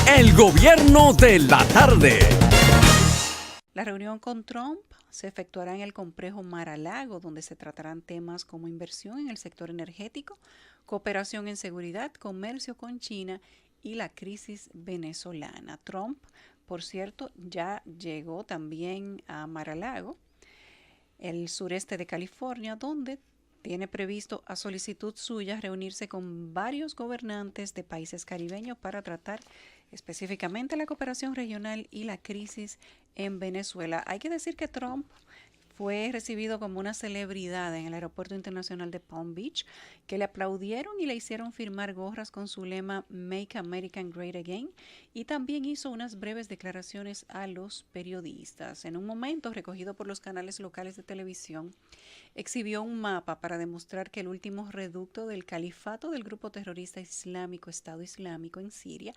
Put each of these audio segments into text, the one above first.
El gobierno de la tarde. La reunión con Trump se efectuará en el complejo Mar-a-Lago, donde se tratarán temas como inversión en el sector energético, cooperación en seguridad, comercio con China y la crisis venezolana. Trump, por cierto, ya llegó también a Mar-a-Lago, el sureste de California, donde tiene previsto a solicitud suya reunirse con varios gobernantes de países caribeños para tratar específicamente la cooperación regional y la crisis en Venezuela. Hay que decir que Trump fue recibido como una celebridad en el Aeropuerto Internacional de Palm Beach, que le aplaudieron y le hicieron firmar gorras con su lema Make America Great Again, y también hizo unas breves declaraciones a los periodistas. En un momento, recogido por los canales locales de televisión, exhibió un mapa para demostrar que el último reducto del califato del grupo terrorista islámico Estado Islámico en Siria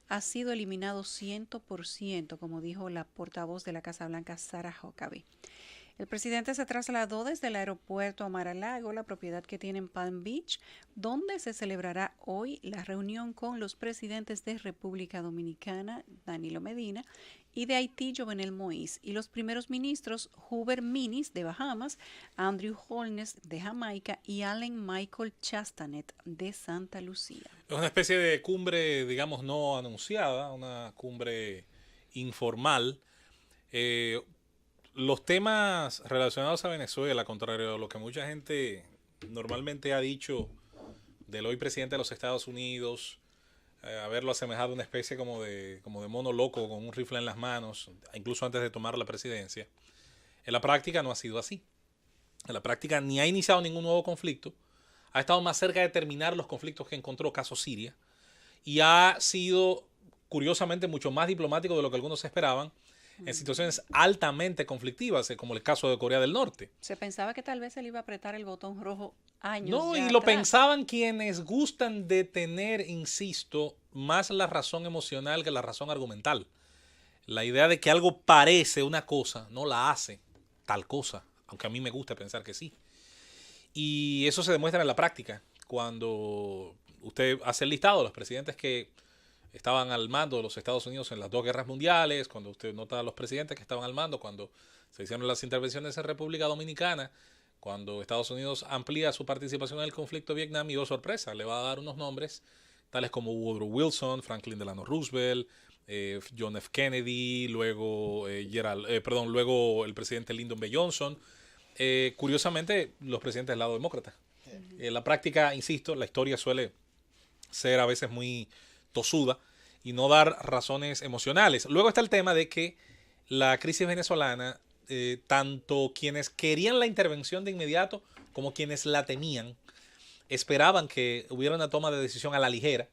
ha sido eliminado 100%, como dijo la portavoz de la Casa Blanca, Sarah Huckabee. El presidente se trasladó desde el aeropuerto a Mar-a-Lago, la propiedad que tiene en Palm Beach, donde se celebrará hoy la reunión con los presidentes de República Dominicana, Danilo Medina, y de Haití, Jovenel Moïse, y los primeros ministros Hubert Minnis de Bahamas, Andrew Holness de Jamaica y Allen Michael Chastanet de Santa Lucía. Es una especie de cumbre, digamos, no anunciada, una cumbre informal. Los temas relacionados a Venezuela, contrario a lo que mucha gente normalmente ha dicho del hoy presidente de los Estados Unidos, haberlo asemejado a una especie como de mono loco con un rifle en las manos, incluso antes de tomar la presidencia, en la práctica no ha sido así. En la práctica ni ha iniciado ningún nuevo conflicto, ha estado más cerca de terminar los conflictos que encontró, caso Siria, y ha sido, curiosamente, mucho más diplomático de lo que algunos esperaban, en situaciones altamente conflictivas, como el caso de Corea del Norte. Se pensaba que tal vez se le iba a apretar el botón rojo años No, ya y lo atrás. pensaban quienes gustan de tener, insisto, más la razón emocional que la razón argumental. La idea de que algo parece una cosa, no la hace tal cosa, aunque a mí me gusta pensar que sí. Y eso se demuestra en la práctica, cuando usted hace el listado de los presidentes que estaban al mando de los Estados Unidos en las dos guerras mundiales, cuando usted nota a los presidentes que estaban al mando cuando se hicieron las intervenciones en República Dominicana, cuando Estados Unidos amplía su participación en el conflicto de Vietnam, y sorpresa, le va a dar unos nombres tales como Woodrow Wilson, Franklin Delano Roosevelt, John F. Kennedy, luego luego el presidente Lyndon B. Johnson. Curiosamente, los presidentes del lado demócrata. En la práctica, insisto, la historia suele ser a veces muy tosuda y no dar razones emocionales. Luego está el tema de que la crisis venezolana, tanto quienes querían la intervención de inmediato como quienes la temían, esperaban que hubiera una toma de decisión a la ligera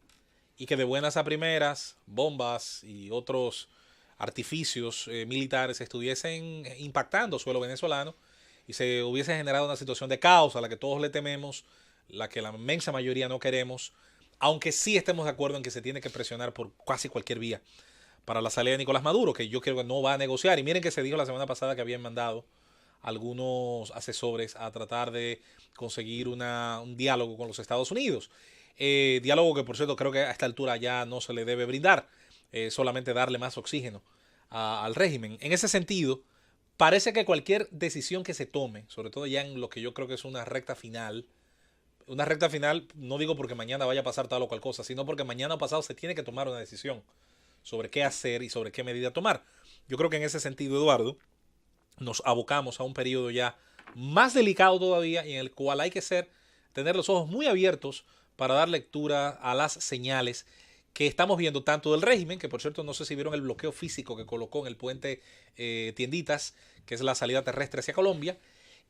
y que de buenas a primeras, bombas y otros artificios militares estuviesen impactando suelo venezolano y se hubiese generado una situación de caos a la que todos le tememos, la que la inmensa mayoría no queremos, aunque sí estemos de acuerdo en que se tiene que presionar por casi cualquier vía para la salida de Nicolás Maduro, que yo creo que no va a negociar. Y miren que se dijo la semana pasada que habían mandado algunos asesores a tratar de conseguir un diálogo con los Estados Unidos. Diálogo que, por cierto, creo que a esta altura ya no se le debe brindar, solamente darle más oxígeno al régimen. En ese sentido, parece que cualquier decisión que se tome, sobre todo ya en lo que yo creo que es una recta final, no digo porque mañana vaya a pasar tal o cual cosa, sino porque mañana o pasado se tiene que tomar una decisión sobre qué hacer y sobre qué medida tomar. Yo creo que en ese sentido, Eduardo, nos abocamos a un periodo ya más delicado todavía y en el cual hay que tener los ojos muy abiertos para dar lectura a las señales que estamos viendo tanto del régimen, que por cierto no sé si vieron el bloqueo físico que colocó en el puente Tienditas, que es la salida terrestre hacia Colombia,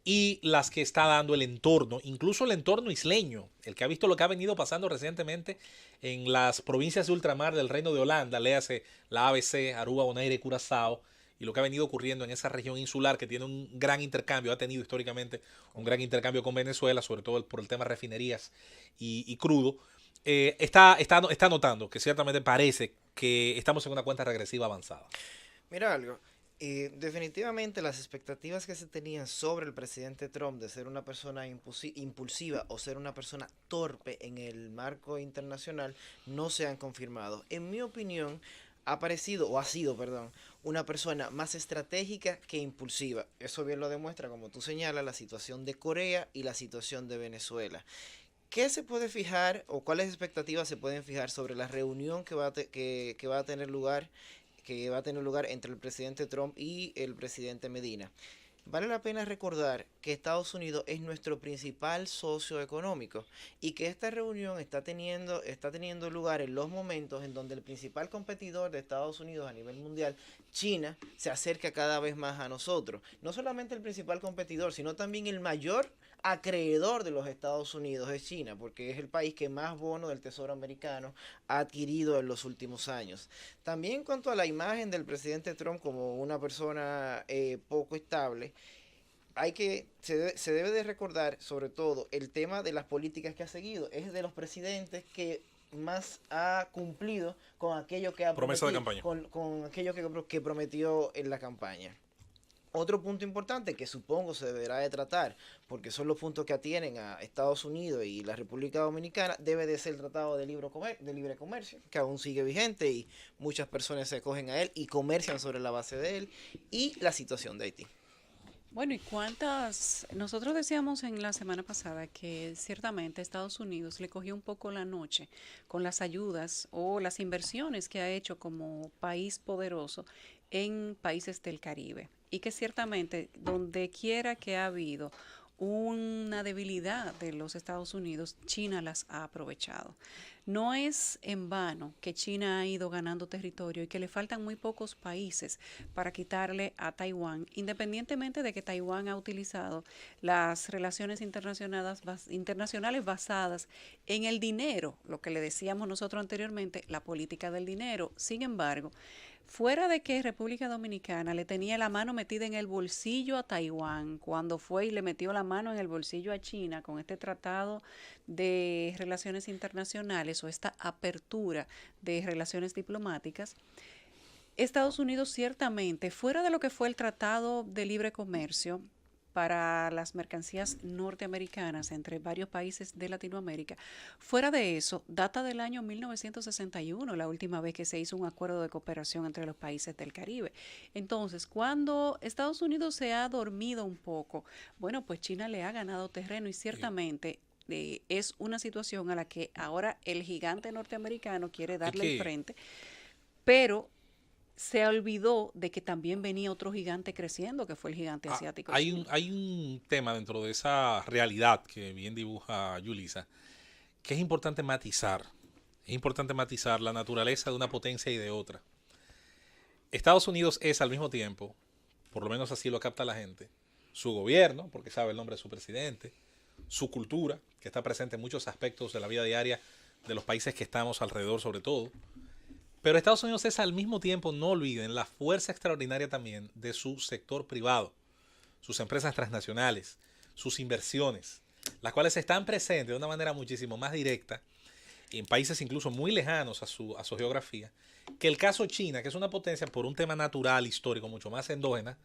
y las que está dando el entorno, incluso el entorno isleño, el que ha visto lo que ha venido pasando recientemente en las provincias de ultramar del Reino de Holanda, léase la ABC, Aruba, Bonaire y Curazao, y lo que ha venido ocurriendo en esa región insular que tiene un gran intercambio, ha tenido históricamente un gran intercambio con Venezuela, sobre todo por el tema de refinerías y crudo, está notando que ciertamente parece que estamos en una cuenta regresiva avanzada. Mira algo, Definitivamente las expectativas que se tenían sobre el presidente Trump de ser una persona impulsiva o ser una persona torpe en el marco internacional no se han confirmado. En mi opinión, ha sido, perdón, una persona más estratégica que impulsiva. Eso bien lo demuestra, como tú señalas, la situación de Corea y la situación de Venezuela. ¿Qué se puede fijar o cuáles expectativas se pueden fijar sobre la reunión que va a tener lugar entre el presidente Trump y el presidente Medina? Vale la pena recordar que Estados Unidos es nuestro principal socio económico y que esta reunión está teniendo lugar en los momentos en donde el principal competidor de Estados Unidos a nivel mundial, China, se acerca cada vez más a nosotros. No solamente el principal competidor, sino también el mayor acreedor de los Estados Unidos es China, porque es el país que más bonos del Tesoro americano ha adquirido en los últimos años. También en cuanto a la imagen del presidente Trump como una persona poco estable, se debe de recordar sobre todo el tema de las políticas que ha seguido. Es de los presidentes que más ha cumplido con aquello que ha promesa de campaña, con aquello que prometió en la campaña. Otro punto importante que supongo se deberá de tratar, porque son los puntos que atienen a Estados Unidos y la República Dominicana, debe de ser el Tratado de Libre Comercio, que aún sigue vigente y muchas personas se acogen a él y comercian sobre la base de él, y la situación de Haití. Bueno, ¿y nosotros decíamos en la semana pasada que ciertamente Estados Unidos le cogió un poco la noche con las ayudas o las inversiones que ha hecho como país poderoso en países del Caribe y que ciertamente donde quiera que ha habido una debilidad de los Estados Unidos, China las ha aprovechado. No es en vano que China ha ido ganando territorio y que le faltan muy pocos países para quitarle a Taiwán, independientemente de que Taiwán ha utilizado las relaciones internacionales basadas en el dinero, lo que le decíamos nosotros anteriormente, la política del dinero. Sin embargo, fuera de que República Dominicana le tenía la mano metida en el bolsillo a Taiwán cuando fue y le metió la mano en el bolsillo a China con este tratado de relaciones internacionales o esta apertura de relaciones diplomáticas, Estados Unidos ciertamente, fuera de lo que fue el Tratado de Libre Comercio para las mercancías norteamericanas entre varios países de Latinoamérica, fuera de eso, data del año 1961, la última vez que se hizo un acuerdo de cooperación entre los países del Caribe. Entonces, cuando Estados Unidos se ha dormido un poco, bueno, pues China le ha ganado terreno y ciertamente es una situación a la que ahora el gigante norteamericano quiere darle el frente, pero se olvidó de que también venía otro gigante creciendo, que fue el gigante asiático. Hay un tema dentro de esa realidad que bien dibuja Yulisa, que es importante matizar. Es importante matizar la naturaleza de una potencia y de otra. Estados Unidos es al mismo tiempo, por lo menos así lo capta la gente, su gobierno, porque sabe el nombre de su presidente, su cultura, que está presente en muchos aspectos de la vida diaria de los países que estamos alrededor sobre todo. Pero Estados Unidos es al mismo tiempo, no olviden, la fuerza extraordinaria también de su sector privado, sus empresas transnacionales, sus inversiones, las cuales están presentes de una manera muchísimo más directa en países incluso muy lejanos a su geografía, que el caso China, que es una potencia por un tema natural, histórico, mucho más endógena,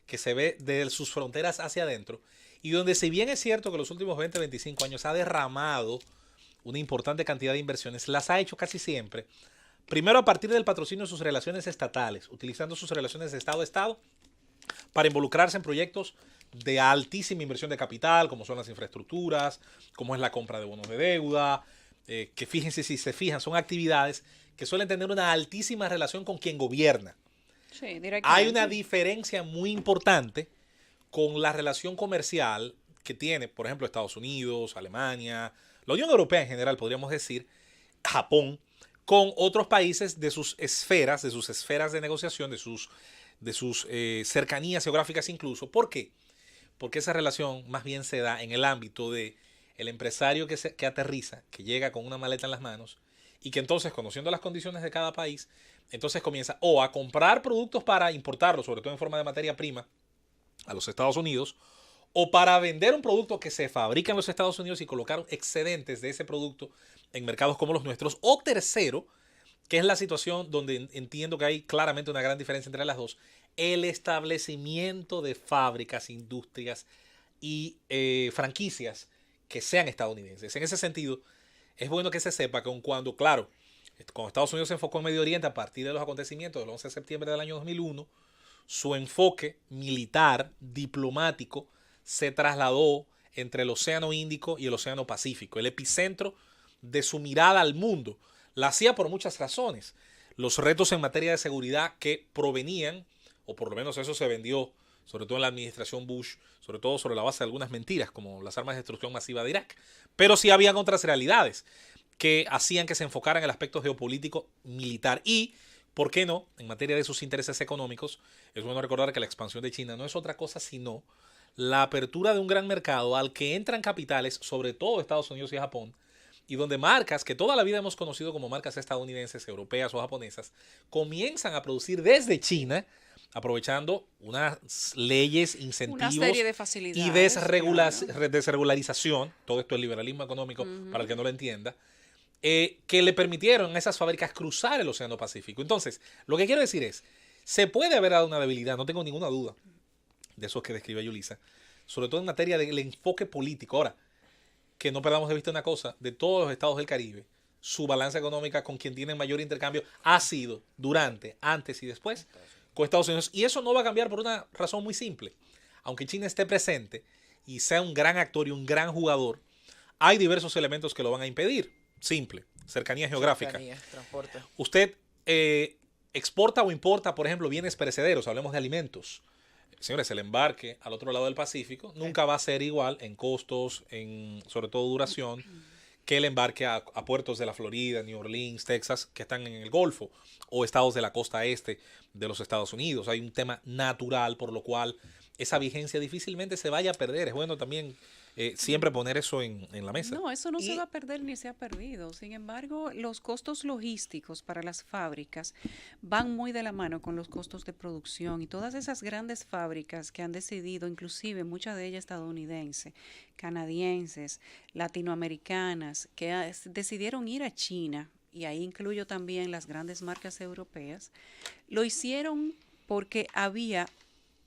que se ve de sus fronteras hacia adentro, y donde si bien es cierto que los últimos 20, 25 años ha derramado una importante cantidad de inversiones, las ha hecho casi siempre primero a partir del patrocinio de sus relaciones estatales, utilizando sus relaciones de Estado a Estado para involucrarse en proyectos de altísima inversión de capital, como son las infraestructuras, como es la compra de bonos de deuda, que fíjense si se fijan, son actividades que suelen tener una altísima relación con quien gobierna. Sí, directamente. Hay una diferencia muy importante con la relación comercial que tiene, por ejemplo, Estados Unidos, Alemania, la Unión Europea en general, podríamos decir, Japón, con otros países de sus esferas de negociación, de sus cercanías geográficas incluso. ¿Por qué? Porque esa relación más bien se da en el ámbito de el empresario que aterriza, que llega con una maleta en las manos y que entonces, conociendo las condiciones de cada país, entonces comienza o a comprar productos para importarlos, sobre todo en forma de materia prima, a los Estados Unidos, o para vender un producto que se fabrica en los Estados Unidos y colocar excedentes de ese producto en mercados como los nuestros, o tercero, que es la situación donde entiendo que hay claramente una gran diferencia entre las dos, el establecimiento de fábricas, industrias y franquicias que sean estadounidenses. En ese sentido, es bueno que se sepa que cuando Estados Unidos se enfocó en Medio Oriente a partir de los acontecimientos del 11 de septiembre del año 2001, su enfoque militar, diplomático, se trasladó entre el Océano Índico y el Océano Pacífico. El epicentro de su mirada al mundo la hacía por muchas razones. Los retos en materia de seguridad que provenían, o por lo menos eso se vendió, sobre todo en la administración Bush, sobre todo sobre la base de algunas mentiras, como las armas de destrucción masiva de Irak. Pero sí habían otras realidades que hacían que se enfocara en el aspecto geopolítico militar. Y, ¿por qué no? En materia de sus intereses económicos, es bueno recordar que la expansión de China no es otra cosa sino la apertura de un gran mercado al que entran capitales, sobre todo Estados Unidos y Japón, y donde marcas que toda la vida hemos conocido como marcas estadounidenses, europeas o japonesas, comienzan a producir desde China, aprovechando unas leyes, incentivos una serie de y facilidades, claro. desregularización, todo esto es liberalismo económico, para el que no lo entienda, que le permitieron a esas fábricas cruzar el Océano Pacífico. Entonces, lo que quiero decir es, se puede haber dado una debilidad, no tengo ninguna duda de eso que describe Yulisa, sobre todo en materia del enfoque político. Ahora, que no perdamos de vista una cosa, de todos los estados del Caribe, su balanza económica con quien tiene mayor intercambio ha sido durante, antes y después con Estados Unidos. Y eso no va a cambiar por una razón muy simple. Aunque China esté presente y sea un gran actor y un gran jugador, hay diversos elementos que lo van a impedir. Simple, cercanía geográfica. Cercanía, transporte. Usted exporta o importa, por ejemplo, bienes perecederos, hablemos de alimentos. Señores, el embarque al otro lado del Pacífico nunca va a ser igual en costos, en sobre todo duración, que el embarque a puertos de la Florida, New Orleans, Texas, que están en el Golfo, o estados de la costa este de los Estados Unidos. Hay un tema natural por lo cual esa vigencia difícilmente se vaya a perder. Es bueno también siempre poner eso en la mesa. No, eso no se va a perder ni se ha perdido. Sin embargo, los costos logísticos para las fábricas van muy de la mano con los costos de producción, y todas esas grandes fábricas que han decidido, inclusive muchas de ellas estadounidenses, canadienses, latinoamericanas, que decidieron ir a China, y ahí incluyo también las grandes marcas europeas, lo hicieron porque había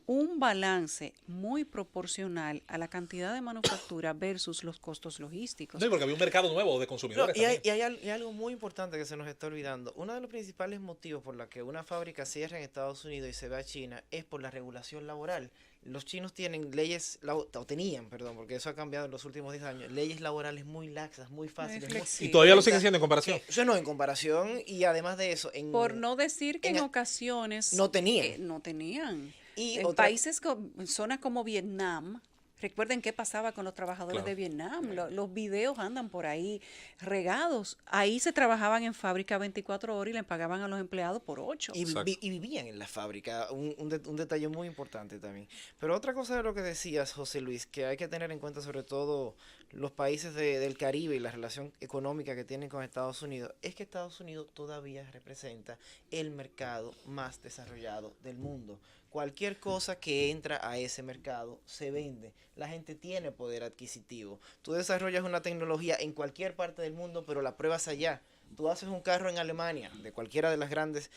un balance muy proporcional a la cantidad de manufactura versus los costos logísticos. No, porque había un mercado nuevo de consumidores. No, y hay algo muy importante que se nos está olvidando. Uno de los principales motivos por la que una fábrica cierra en Estados Unidos y se va a China es por la regulación laboral. Los chinos tienen leyes, o tenían, perdón, porque eso ha cambiado en los últimos 10 años, leyes laborales muy laxas, muy fáciles. Y todavía lo siguen siendo en comparación. Eso no, en comparación, y además de eso... Por no decir que en ocasiones... No tenían. No tenían. Y en países, zonas como Vietnam, recuerden qué pasaba con los trabajadores de Vietnam. Los videos andan por ahí regados. Ahí se trabajaban en fábrica 24 horas y le pagaban a los empleados por 8. Y vivían en la fábrica. Un detalle muy importante también. Pero otra cosa de lo que decías, José Luis, que hay que tener en cuenta sobre todo los países del Caribe y la relación económica que tienen con Estados Unidos, es que Estados Unidos todavía representa el mercado más desarrollado del mundo. Cualquier cosa que entra a ese mercado se vende. La gente tiene poder adquisitivo. Tú desarrollas una tecnología en cualquier parte del mundo, pero la pruebas allá. Tú haces un carro en Alemania, de cualquiera de las grandes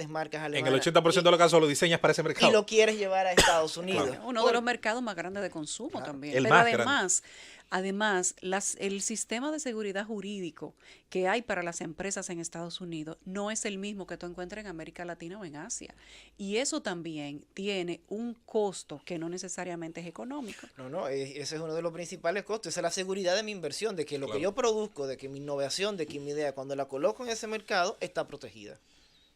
marcas alemanas. En el 80% de los casos lo diseñas para ese mercado. Y lo quieres llevar a Estados Unidos. Claro. Uno de los mercados más grandes de consumo también. El Pero más además, el sistema de seguridad jurídico que hay para las empresas en Estados Unidos no es el mismo que tú encuentras en América Latina o en Asia. Y eso también tiene un costo que no necesariamente es económico. No, ese es uno de los principales costos. Esa es la seguridad de mi inversión, de que lo que yo produzco, de que mi innovación, de que mi idea, cuando la coloco en ese mercado, está protegida.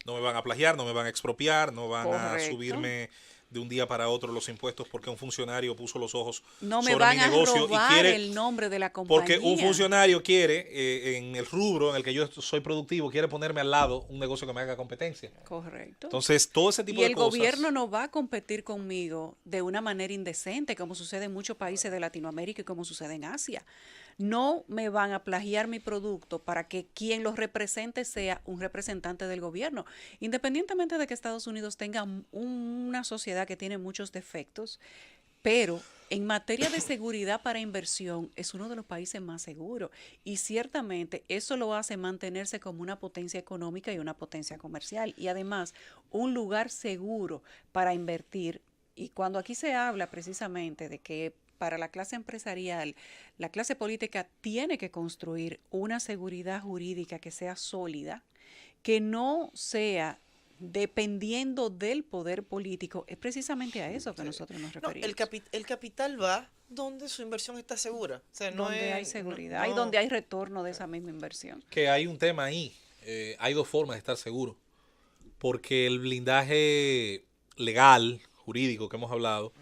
No me van a plagiar, no me van a expropiar, no van Correcto. a subirme de un día para otro los impuestos porque un funcionario puso los ojos no me sobre van mi negocio a robar y quiere el nombre de la compañía. porque un funcionario quiere en el rubro en el que yo soy productivo quiere ponerme al lado un negocio que me haga competencia. Correcto. Entonces todo ese tipo y de el cosas. gobierno no va a competir conmigo de una manera indecente como sucede en muchos países de Latinoamérica y como sucede en Asia. No me van a plagiar mi producto para que quien los represente sea un representante del gobierno. Independientemente de que Estados Unidos tenga una sociedad que tiene muchos defectos, pero en materia de seguridad para inversión es uno de los países más seguros y ciertamente eso lo hace mantenerse como una potencia económica y una potencia comercial y además un lugar seguro para invertir. Y cuando aquí se habla precisamente de que para la clase empresarial, la clase política tiene que construir una seguridad jurídica que sea sólida, que no sea dependiendo del poder político, es precisamente a eso que nosotros nos No, referimos. el capital va donde su inversión está segura. O sea, no Donde es, hay seguridad y donde hay retorno de esa misma inversión. Que hay un tema ahí. Hay dos formas de estar seguro. Porque el blindaje legal, jurídico que hemos hablado,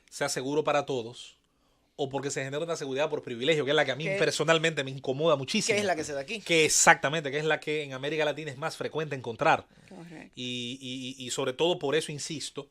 sea seguro para todos, o porque se genera una seguridad por privilegio, que es la que a mí ¿Qué? personalmente me incomoda muchísimo. que es la que se da aquí. Que exactamente, que es la que en América Latina es más frecuente encontrar. Correcto. Y sobre todo por eso insisto,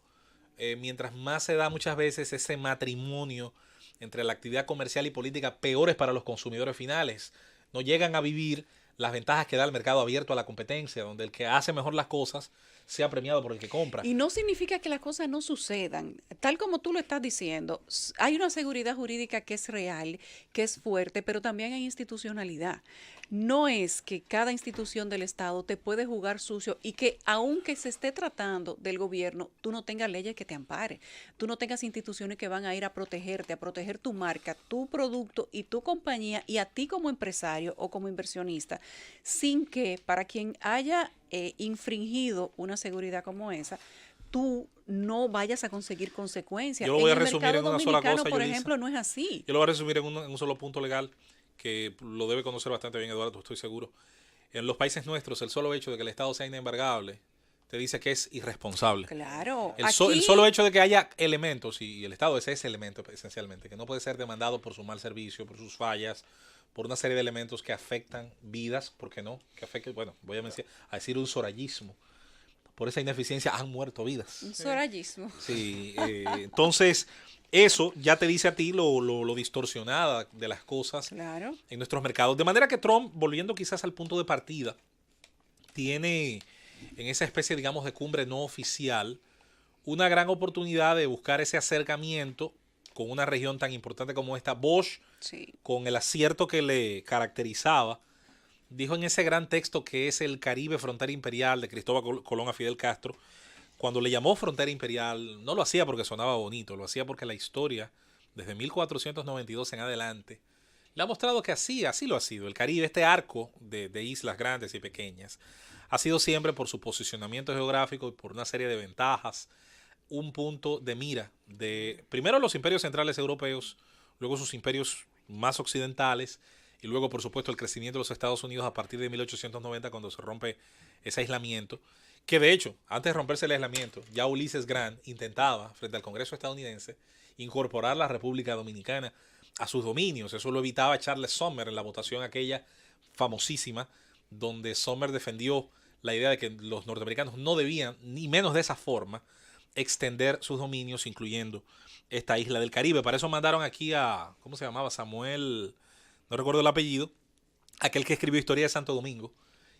mientras más se da muchas veces ese matrimonio entre la actividad comercial y política, peor es para los consumidores finales. No llegan a vivir las ventajas que da el mercado abierto a la competencia, donde el que hace mejor las cosas sea premiado por el que compra. Y no significa que las cosas no sucedan. Tal como tú lo estás diciendo, hay una seguridad jurídica que es real, que es fuerte, pero también hay institucionalidad. No es que cada institución del Estado te puede jugar sucio y que aunque se esté tratando del gobierno, tú no tengas leyes que te amparen. Tú no tengas instituciones que van a ir a protegerte, a proteger tu marca, tu producto y tu compañía y a ti como empresario o como inversionista, sin que para quien haya infringido una seguridad como esa, tú no vayas a conseguir consecuencias. Yo lo voy a el resumir mercado en una sola dominicano, cosa, por Yulisa. ejemplo, no es así. Yo lo voy a resumir en un solo punto legal, que lo debe conocer bastante bien Eduardo, estoy seguro. En los países nuestros, el solo hecho de que el Estado sea inembargable te dice que es irresponsable. Claro. El solo hecho de que haya elementos, y el Estado es ese elemento esencialmente, que no puede ser demandado por su mal servicio, por sus fallas, por una serie de elementos que afectan vidas, ¿por qué no? Que afecten, bueno, voy a decir un sorayismo. Por esa ineficiencia han muerto vidas. Un sorayismo. Sí, entonces eso ya te dice a ti lo distorsionada de las cosas Claro. en nuestros mercados. De manera que Trump, volviendo quizás al punto de partida, tiene en esa especie, digamos, de cumbre no oficial, una gran oportunidad de buscar ese acercamiento con una región tan importante como esta. Bosch, Sí. con el acierto que le caracterizaba, dijo en ese gran texto que es el Caribe Frontera Imperial de Cristóbal Colón a Fidel Castro, cuando le llamó Frontera Imperial, no lo hacía porque sonaba bonito, lo hacía porque la historia, desde 1492 en adelante, le ha mostrado que así lo ha sido. El Caribe, este arco de islas grandes y pequeñas, ha sido siempre por su posicionamiento geográfico y por una serie de ventajas, un punto de mira de primero los imperios centrales europeos, luego sus imperios más occidentales y luego por supuesto el crecimiento de los Estados Unidos a partir de 1890 cuando se rompe ese aislamiento, que de hecho antes de romperse el aislamiento ya Ulysses Grant intentaba frente al Congreso estadounidense incorporar la República Dominicana a sus dominios. Eso lo evitaba Charles Sumner en la votación aquella famosísima donde Sumner defendió la idea de que los norteamericanos no debían, ni menos de esa forma, extender sus dominios, incluyendo esta isla del Caribe. Para eso mandaron aquí a, ¿cómo se llamaba? Samuel, no recuerdo el apellido, aquel que escribió Historia de Santo Domingo,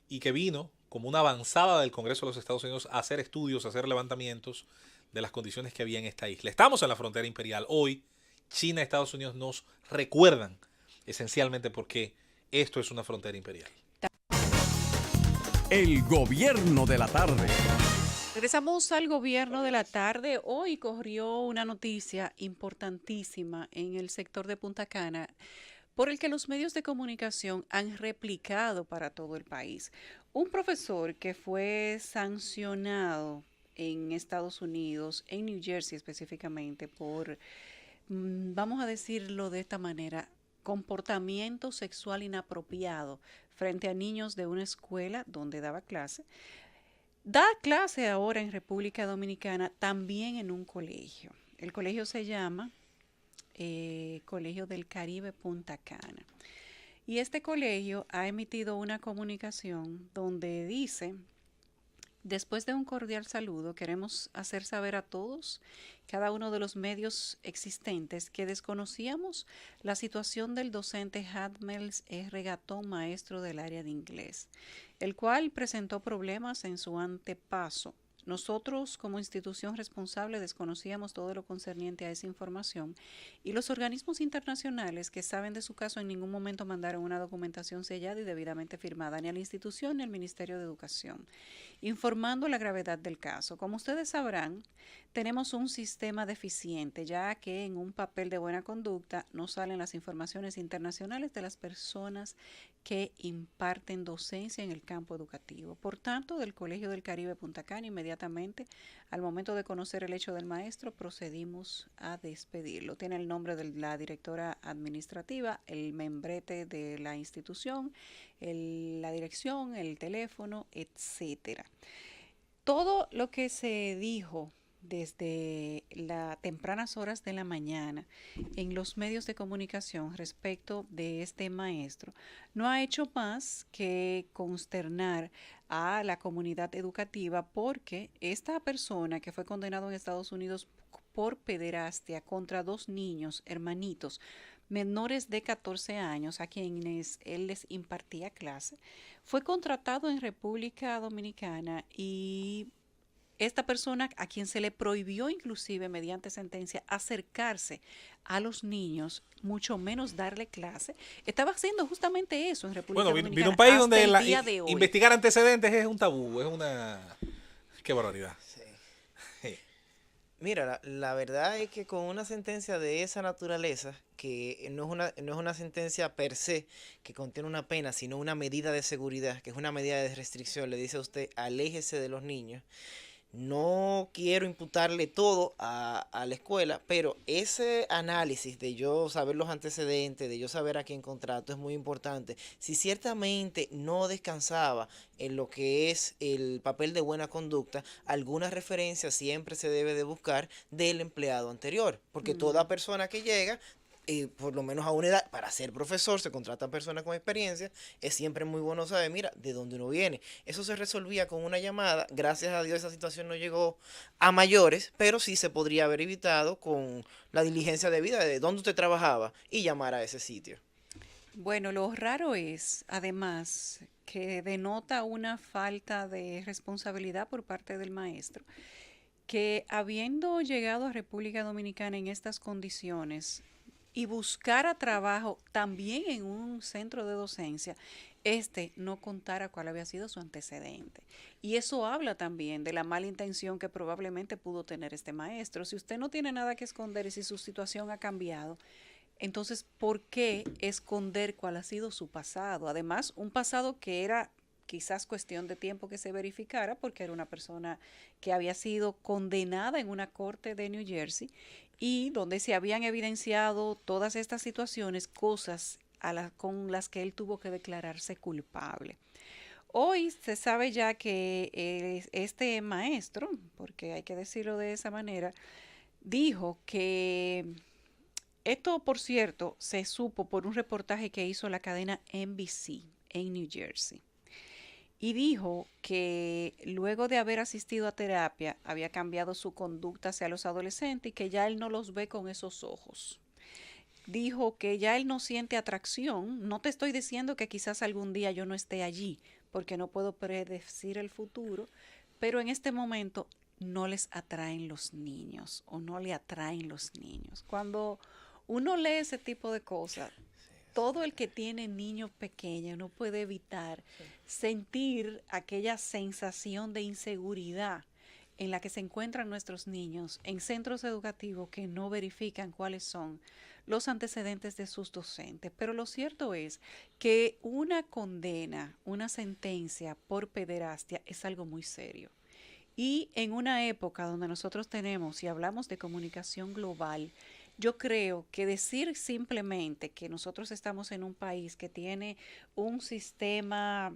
y que vino como una avanzada del Congreso de los Estados Unidos a hacer estudios, a hacer levantamientos de las condiciones que había en esta isla. Estamos en la frontera imperial. Hoy, China y Estados Unidos nos recuerdan esencialmente por qué esto es una frontera imperial. El gobierno de la tarde. Regresamos al gobierno de la tarde. Hoy corrió una noticia importantísima en el sector de Punta Cana por el que los medios de comunicación han replicado para todo el país. Un profesor que fue sancionado en Estados Unidos, en New Jersey específicamente, por, vamos a decirlo de esta manera, comportamiento sexual inapropiado frente a niños de una escuela donde daba clase. Da clase ahora en República Dominicana también en un colegio. El colegio se llama Colegio del Caribe Punta Cana. Y este colegio ha emitido una comunicación donde dice: después de un cordial saludo, queremos hacer saber a todos, cada uno de los medios existentes, que desconocíamos la situación del docente Hadmels R. Gatón, maestro del área de inglés, el cual presentó problemas en su antepaso nosotros como institución responsable desconocíamos todo lo concerniente a esa información y los organismos internacionales que saben de su caso en ningún momento mandaron una documentación sellada y debidamente firmada ni a la institución ni al Ministerio de Educación, informando la gravedad del caso. Como ustedes sabrán, tenemos un sistema deficiente, ya que en un papel de buena conducta no salen las informaciones internacionales de las personas que imparten docencia en el campo educativo. Por tanto, del Colegio del Caribe Punta Cana, inmediatamente, al momento de conocer el hecho del maestro, procedimos a despedirlo. Tiene el nombre de la directora administrativa, el membrete de la institución, la dirección, el teléfono, etcétera. Todo lo que se dijo desde las tempranas horas de la mañana en los medios de comunicación respecto de este maestro no ha hecho más que consternar a la comunidad educativa, porque esta persona que fue condenado en Estados Unidos por pederastia contra 2 niños, hermanitos, menores de 14 años, a quienes él les impartía clase, fue contratado en República Dominicana y esta persona a quien se le prohibió inclusive mediante sentencia acercarse a los niños, mucho menos darle clase, estaba haciendo justamente eso en República Dominicana. Vino un país donde investigar antecedentes es un tabú, es una... Qué barbaridad. Sí. Mira, la verdad es que con una sentencia de esa naturaleza, que no es una sentencia per se que contiene una pena, sino una medida de seguridad, que es una medida de restricción, le dice a usted, aléjese de los niños. No quiero imputarle todo a la escuela, pero ese análisis de yo saber los antecedentes, de yo saber a quién contrato es muy importante. Si ciertamente no descansaba en lo que es el papel de buena conducta, alguna referencia siempre se debe de buscar del empleado anterior, porque toda persona que llega, por lo menos a una edad, para ser profesor, se contratan personas con experiencia, es siempre muy bueno saber, mira, de dónde uno viene. Eso se resolvía con una llamada, gracias a Dios esa situación no llegó a mayores, pero sí se podría haber evitado con la diligencia debida de dónde usted trabajaba y llamar a ese sitio. Bueno, lo raro es, además, que denota una falta de responsabilidad por parte del maestro, que habiendo llegado a República Dominicana en estas condiciones, y buscara trabajo también en un centro de docencia, no contara cuál había sido su antecedente. Y eso habla también de la mala intención que probablemente pudo tener este maestro. Si usted no tiene nada que esconder y si su situación ha cambiado, entonces, ¿por qué esconder cuál ha sido su pasado? Además, un pasado que era quizás cuestión de tiempo que se verificara, porque era una persona que había sido condenada en una corte de New Jersey y donde se habían evidenciado todas estas situaciones, cosas con las que él tuvo que declararse culpable. Hoy se sabe ya que este maestro, porque hay que decirlo de esa manera, dijo que esto, por cierto, se supo por un reportaje que hizo la cadena NBC en New Jersey. Y dijo que luego de haber asistido a terapia había cambiado su conducta hacia los adolescentes y que ya él no los ve con esos ojos. Dijo que ya él no siente atracción. No te estoy diciendo que quizás algún día yo no esté allí, porque no puedo predecir el futuro, pero en este momento no les atraen los niños o no le atraen los niños. Cuando uno lee ese tipo de cosas, todo el que tiene niños pequeños no puede evitar sentir aquella sensación de inseguridad en la que se encuentran nuestros niños en centros educativos que no verifican cuáles son los antecedentes de sus docentes. Pero lo cierto es que una condena, una sentencia por pederastia es algo muy serio. Y en una época donde nosotros tenemos, y hablamos de comunicación global, yo creo que decir simplemente que nosotros estamos en un país que tiene un sistema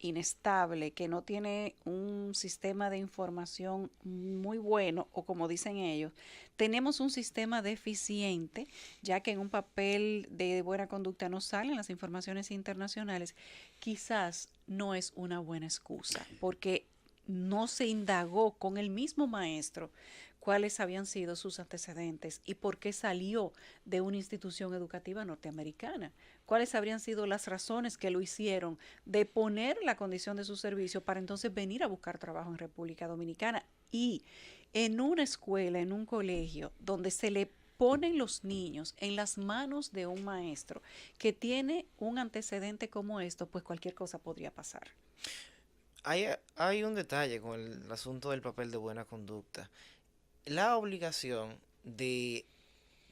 inestable, que no tiene un sistema de información muy bueno, o como dicen ellos, tenemos un sistema deficiente, ya que en un papel de buena conducta no salen las informaciones internacionales, quizás no es una buena excusa, porque no se indagó con el mismo maestro cuáles habían sido sus antecedentes y por qué salió de una institución educativa norteamericana, cuáles habrían sido las razones que lo hicieron de poner la condición de su servicio para entonces venir a buscar trabajo en República Dominicana. Y en una escuela, en un colegio, donde se le ponen los niños en las manos de un maestro que tiene un antecedente como esto, pues cualquier cosa podría pasar. Hay un detalle con el asunto del papel de buena conducta. La obligación de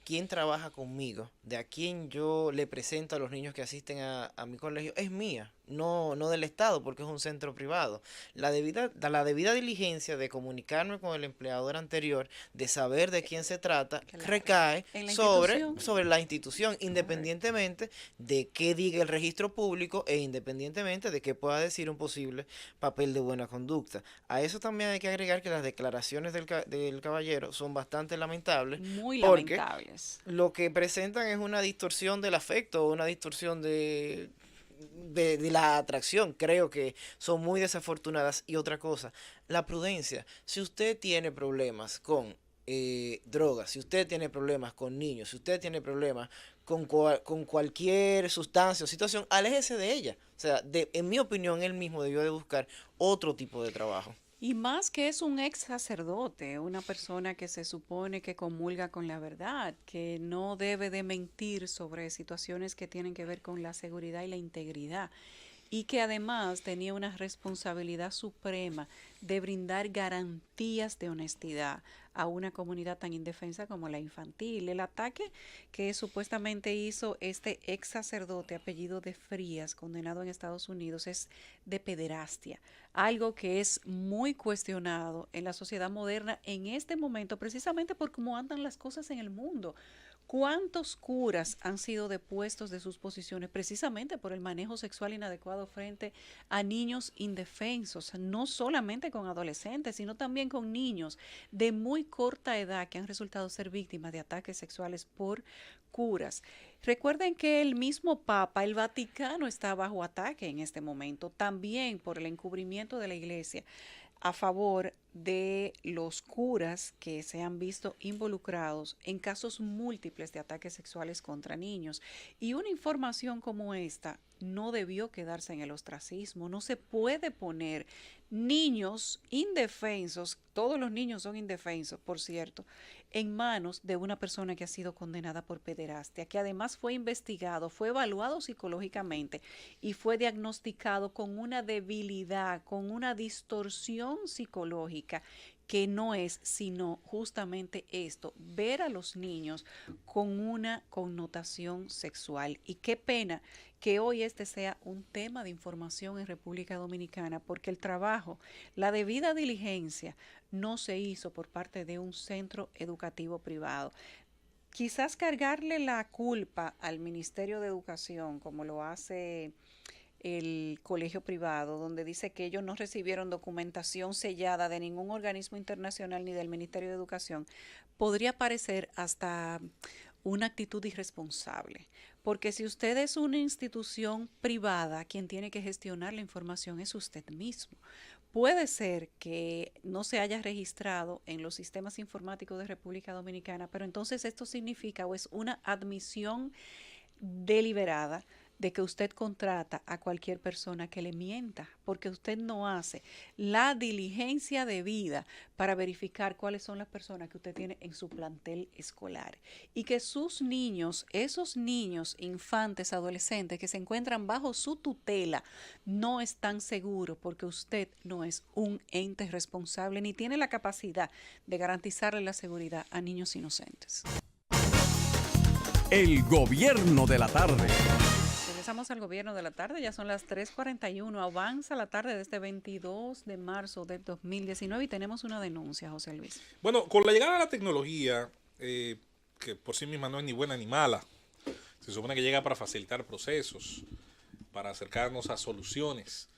quien trabaja conmigo, de a quien yo le presento a los niños que asisten a mi colegio, es mía, no del Estado, porque es un centro privado. La debida diligencia de comunicarme con el empleador anterior, de saber de quién se trata, Claro. recae En la sobre la institución, independientemente de qué diga el registro público e independientemente de qué pueda decir un posible papel de buena conducta. A eso también hay que agregar que las declaraciones del caballero son bastante lamentables. Muy porque lamentables. lo que presentan es una distorsión del afecto, una distorsión de la atracción. Creo que son muy desafortunadas. Y otra cosa, la prudencia. Si usted tiene problemas con drogas, si usted tiene problemas con niños, si usted tiene problemas con cualquier sustancia o situación, aléjese de ella. O sea, en mi opinión, él mismo debió de buscar otro tipo de trabajo. Y más que es un ex sacerdote, una persona que se supone que comulga con la verdad, que no debe de mentir sobre situaciones que tienen que ver con la seguridad y la integridad, y que además tenía una responsabilidad suprema de brindar garantías de honestidad a una comunidad tan indefensa como la infantil. El ataque que supuestamente hizo este ex sacerdote apellido de Frías, condenado en Estados Unidos, es de pederastia, algo que es muy cuestionado en la sociedad moderna en este momento, precisamente por cómo andan las cosas en el mundo. ¿Cuántos curas han sido depuestos de sus posiciones precisamente por el manejo sexual inadecuado frente a niños indefensos? No solamente con adolescentes, sino también con niños de muy corta edad que han resultado ser víctimas de ataques sexuales por curas. Recuerden que el mismo Papa, el Vaticano, está bajo ataque en este momento, también por el encubrimiento de la Iglesia a favor de los curas que se han visto involucrados en casos múltiples de ataques sexuales contra niños. Y una información como esta no debió quedarse en el ostracismo. No se puede poner niños indefensos, todos los niños son indefensos, por cierto, en manos de una persona que ha sido condenada por pederastia, que además fue investigado, fue evaluado psicológicamente y fue diagnosticado con una debilidad, con una distorsión psicológica que no es sino justamente esto, ver a los niños con una connotación sexual. Y qué pena que hoy este sea un tema de información en República Dominicana, porque el trabajo, la debida diligencia no se hizo por parte de un centro educativo privado. Quizás cargarle la culpa al Ministerio de Educación, como lo hace el colegio privado, donde dice que ellos no recibieron documentación sellada de ningún organismo internacional ni del Ministerio de Educación, podría parecer hasta una actitud irresponsable. Porque si usted es una institución privada, quien tiene que gestionar la información es usted mismo. Puede ser que no se haya registrado en los sistemas informáticos de República Dominicana, pero entonces esto significa o es una admisión deliberada de que usted contrata a cualquier persona que le mienta, porque usted no hace la diligencia debida para verificar cuáles son las personas que usted tiene en su plantel escolar. Y que sus niños, esos niños, infantes, adolescentes que se encuentran bajo su tutela, no están seguros porque usted no es un ente responsable ni tiene la capacidad de garantizarle la seguridad a niños inocentes. El gobierno de la tarde. Regresamos al gobierno de la tarde, ya son las 3:41, avanza la tarde de este 22 de marzo del 2019 y tenemos una denuncia, José Luis. Bueno, con la llegada de la tecnología, que por sí misma no es ni buena ni mala, se supone que llega para facilitar procesos, para acercarnos a soluciones.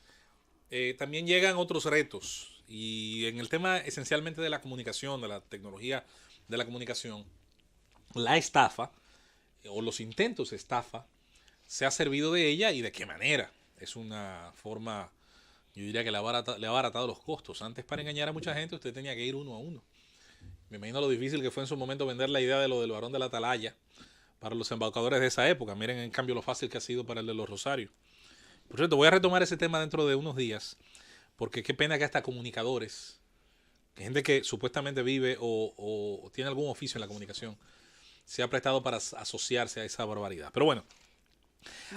También llegan otros retos y en el tema esencialmente de la comunicación, de la tecnología de la comunicación, la estafa o los intentos de estafa se ha servido de ella y de qué manera. Es una forma Yo diría que le ha abaratado los costos. Antes, para engañar a mucha gente, usted tenía que ir uno a uno. Me imagino lo difícil que fue en su momento vender la idea de lo del varón de la atalaya para los embaucadores de esa época. Miren, en cambio, lo fácil que ha sido para el de los Rosarios. Por cierto, voy a retomar ese tema dentro de unos días, porque qué pena que hasta comunicadores, que gente que supuestamente vive o tiene algún oficio en la comunicación, se ha prestado para asociarse a esa barbaridad. Pero bueno,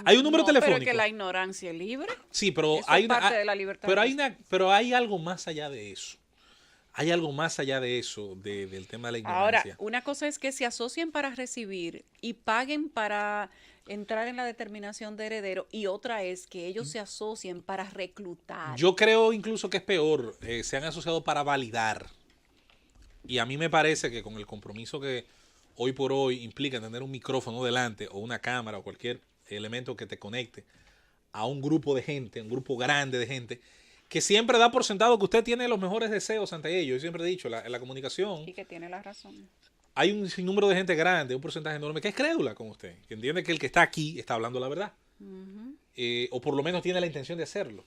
hay un número telefónico. Pero es que la ignorancia es libre. Sí, pero Eso es parte de la libertad. Pero hay algo más allá de eso. Hay algo más allá de eso, del tema de la ignorancia. Ahora, una cosa es que se asocien para recibir y paguen para entrar en la determinación de heredero, y otra es que ellos se asocien para reclutar. Yo creo incluso que es peor, se han asociado para validar. Y a mí me parece que con el compromiso que hoy por hoy implica tener un micrófono delante o una cámara o cualquier elemento que te conecte a un grupo de gente, un grupo grande de gente, que siempre da por sentado que usted tiene los mejores deseos ante ellos. Yo siempre he dicho, en la comunicación Y que tiene la razón. hay un sinnúmero de gente grande, un porcentaje enorme, que es crédula con usted, que entiende que el que está aquí está hablando la verdad. O por lo menos tiene la intención de hacerlo.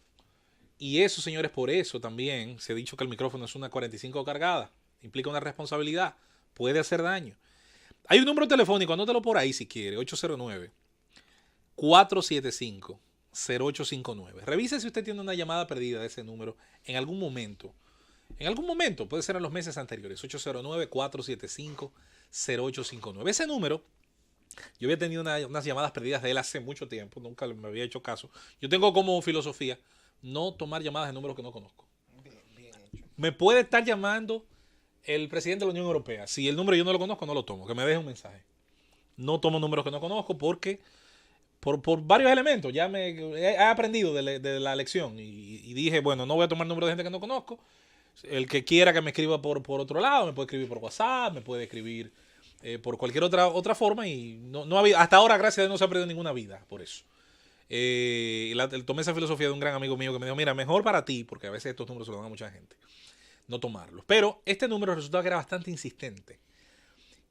Y eso, señores, por eso también se ha dicho que el micrófono es una 45 cargada. Implica una responsabilidad. Puede hacer daño. Hay un número telefónico, anótelo por ahí si quiere, 809-475-0859. Revise si usted tiene una llamada perdida de ese número en algún momento. En algún momento, puede ser en los meses anteriores, 809-475-0859. Ese número, yo había tenido unas llamadas perdidas de él hace mucho tiempo, nunca me había hecho caso. Yo tengo como filosofía no tomar llamadas de números que no conozco. Bien hecho. Me puede estar llamando el presidente de la Unión Europea. Si el número yo no lo conozco, no lo tomo. Que me deje un mensaje. No tomo números que no conozco porque por varios elementos ya he aprendido de la lección y dije, bueno, no voy a tomar números de gente que no conozco. El que quiera que me escriba por otro lado, me puede escribir por WhatsApp, me puede escribir por cualquier otra forma y no ha habido, hasta ahora, gracias a Dios, no se ha perdido ninguna vida por eso. Tomé esa filosofía de un gran amigo mío que me dijo, mira, mejor para ti, porque a veces estos números se los dan a mucha gente, no tomarlos. Pero este número resultaba que era bastante insistente.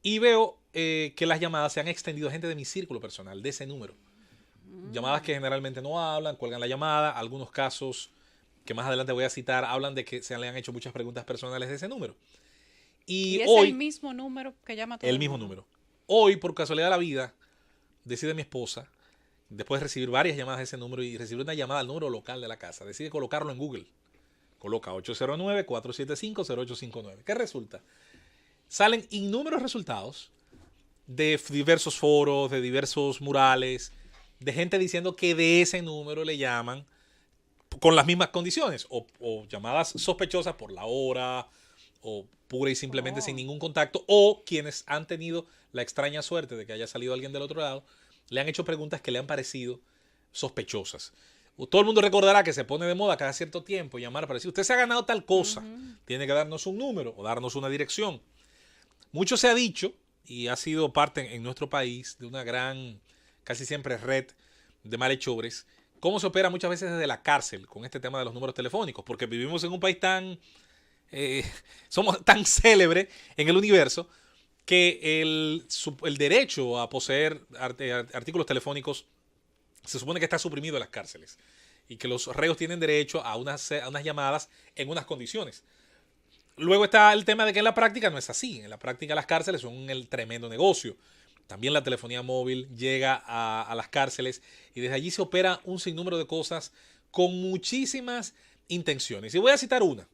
Y veo que las llamadas se han extendido a gente de mi círculo personal, de ese número. Llamadas que generalmente no hablan, cuelgan la llamada. Algunos casos que más adelante voy a citar hablan de que se le han hecho muchas preguntas personales de ese número. Y es hoy, el mismo número que llama todo el mismo número. Hoy, por casualidad de la vida, decide mi esposa, después de recibir varias llamadas de ese número y recibir una llamada al número local de la casa, decide colocarlo en Google. Coloca 809-475-0859. ¿Qué resulta? Salen innúmeros resultados de diversos foros, de diversos murales, de gente diciendo que de ese número le llaman con las mismas condiciones, o llamadas sospechosas por la hora, o pura y simplemente sin ningún contacto, o quienes han tenido la extraña suerte de que haya salido alguien del otro lado, le han hecho preguntas que le han parecido sospechosas. Todo el mundo recordará que se pone de moda cada cierto tiempo llamar para decir, usted se ha ganado tal cosa, tiene que darnos un número o darnos una dirección. Mucho se ha dicho, y ha sido parte en nuestro país de una gran, casi siempre red de malhechores, cómo se opera muchas veces desde la cárcel con este tema de los números telefónicos, porque vivimos en un país somos tan célebres en el universo que el derecho a poseer artículos telefónicos se supone que está suprimido en las cárceles y que los reos tienen derecho a unas llamadas en unas condiciones. Luego está el tema de que en la práctica no es así. En la práctica las cárceles son el tremendo negocio. También la telefonía móvil llega a las cárceles y desde allí se opera un sinnúmero de cosas con muchísimas intenciones. Y voy a citar una.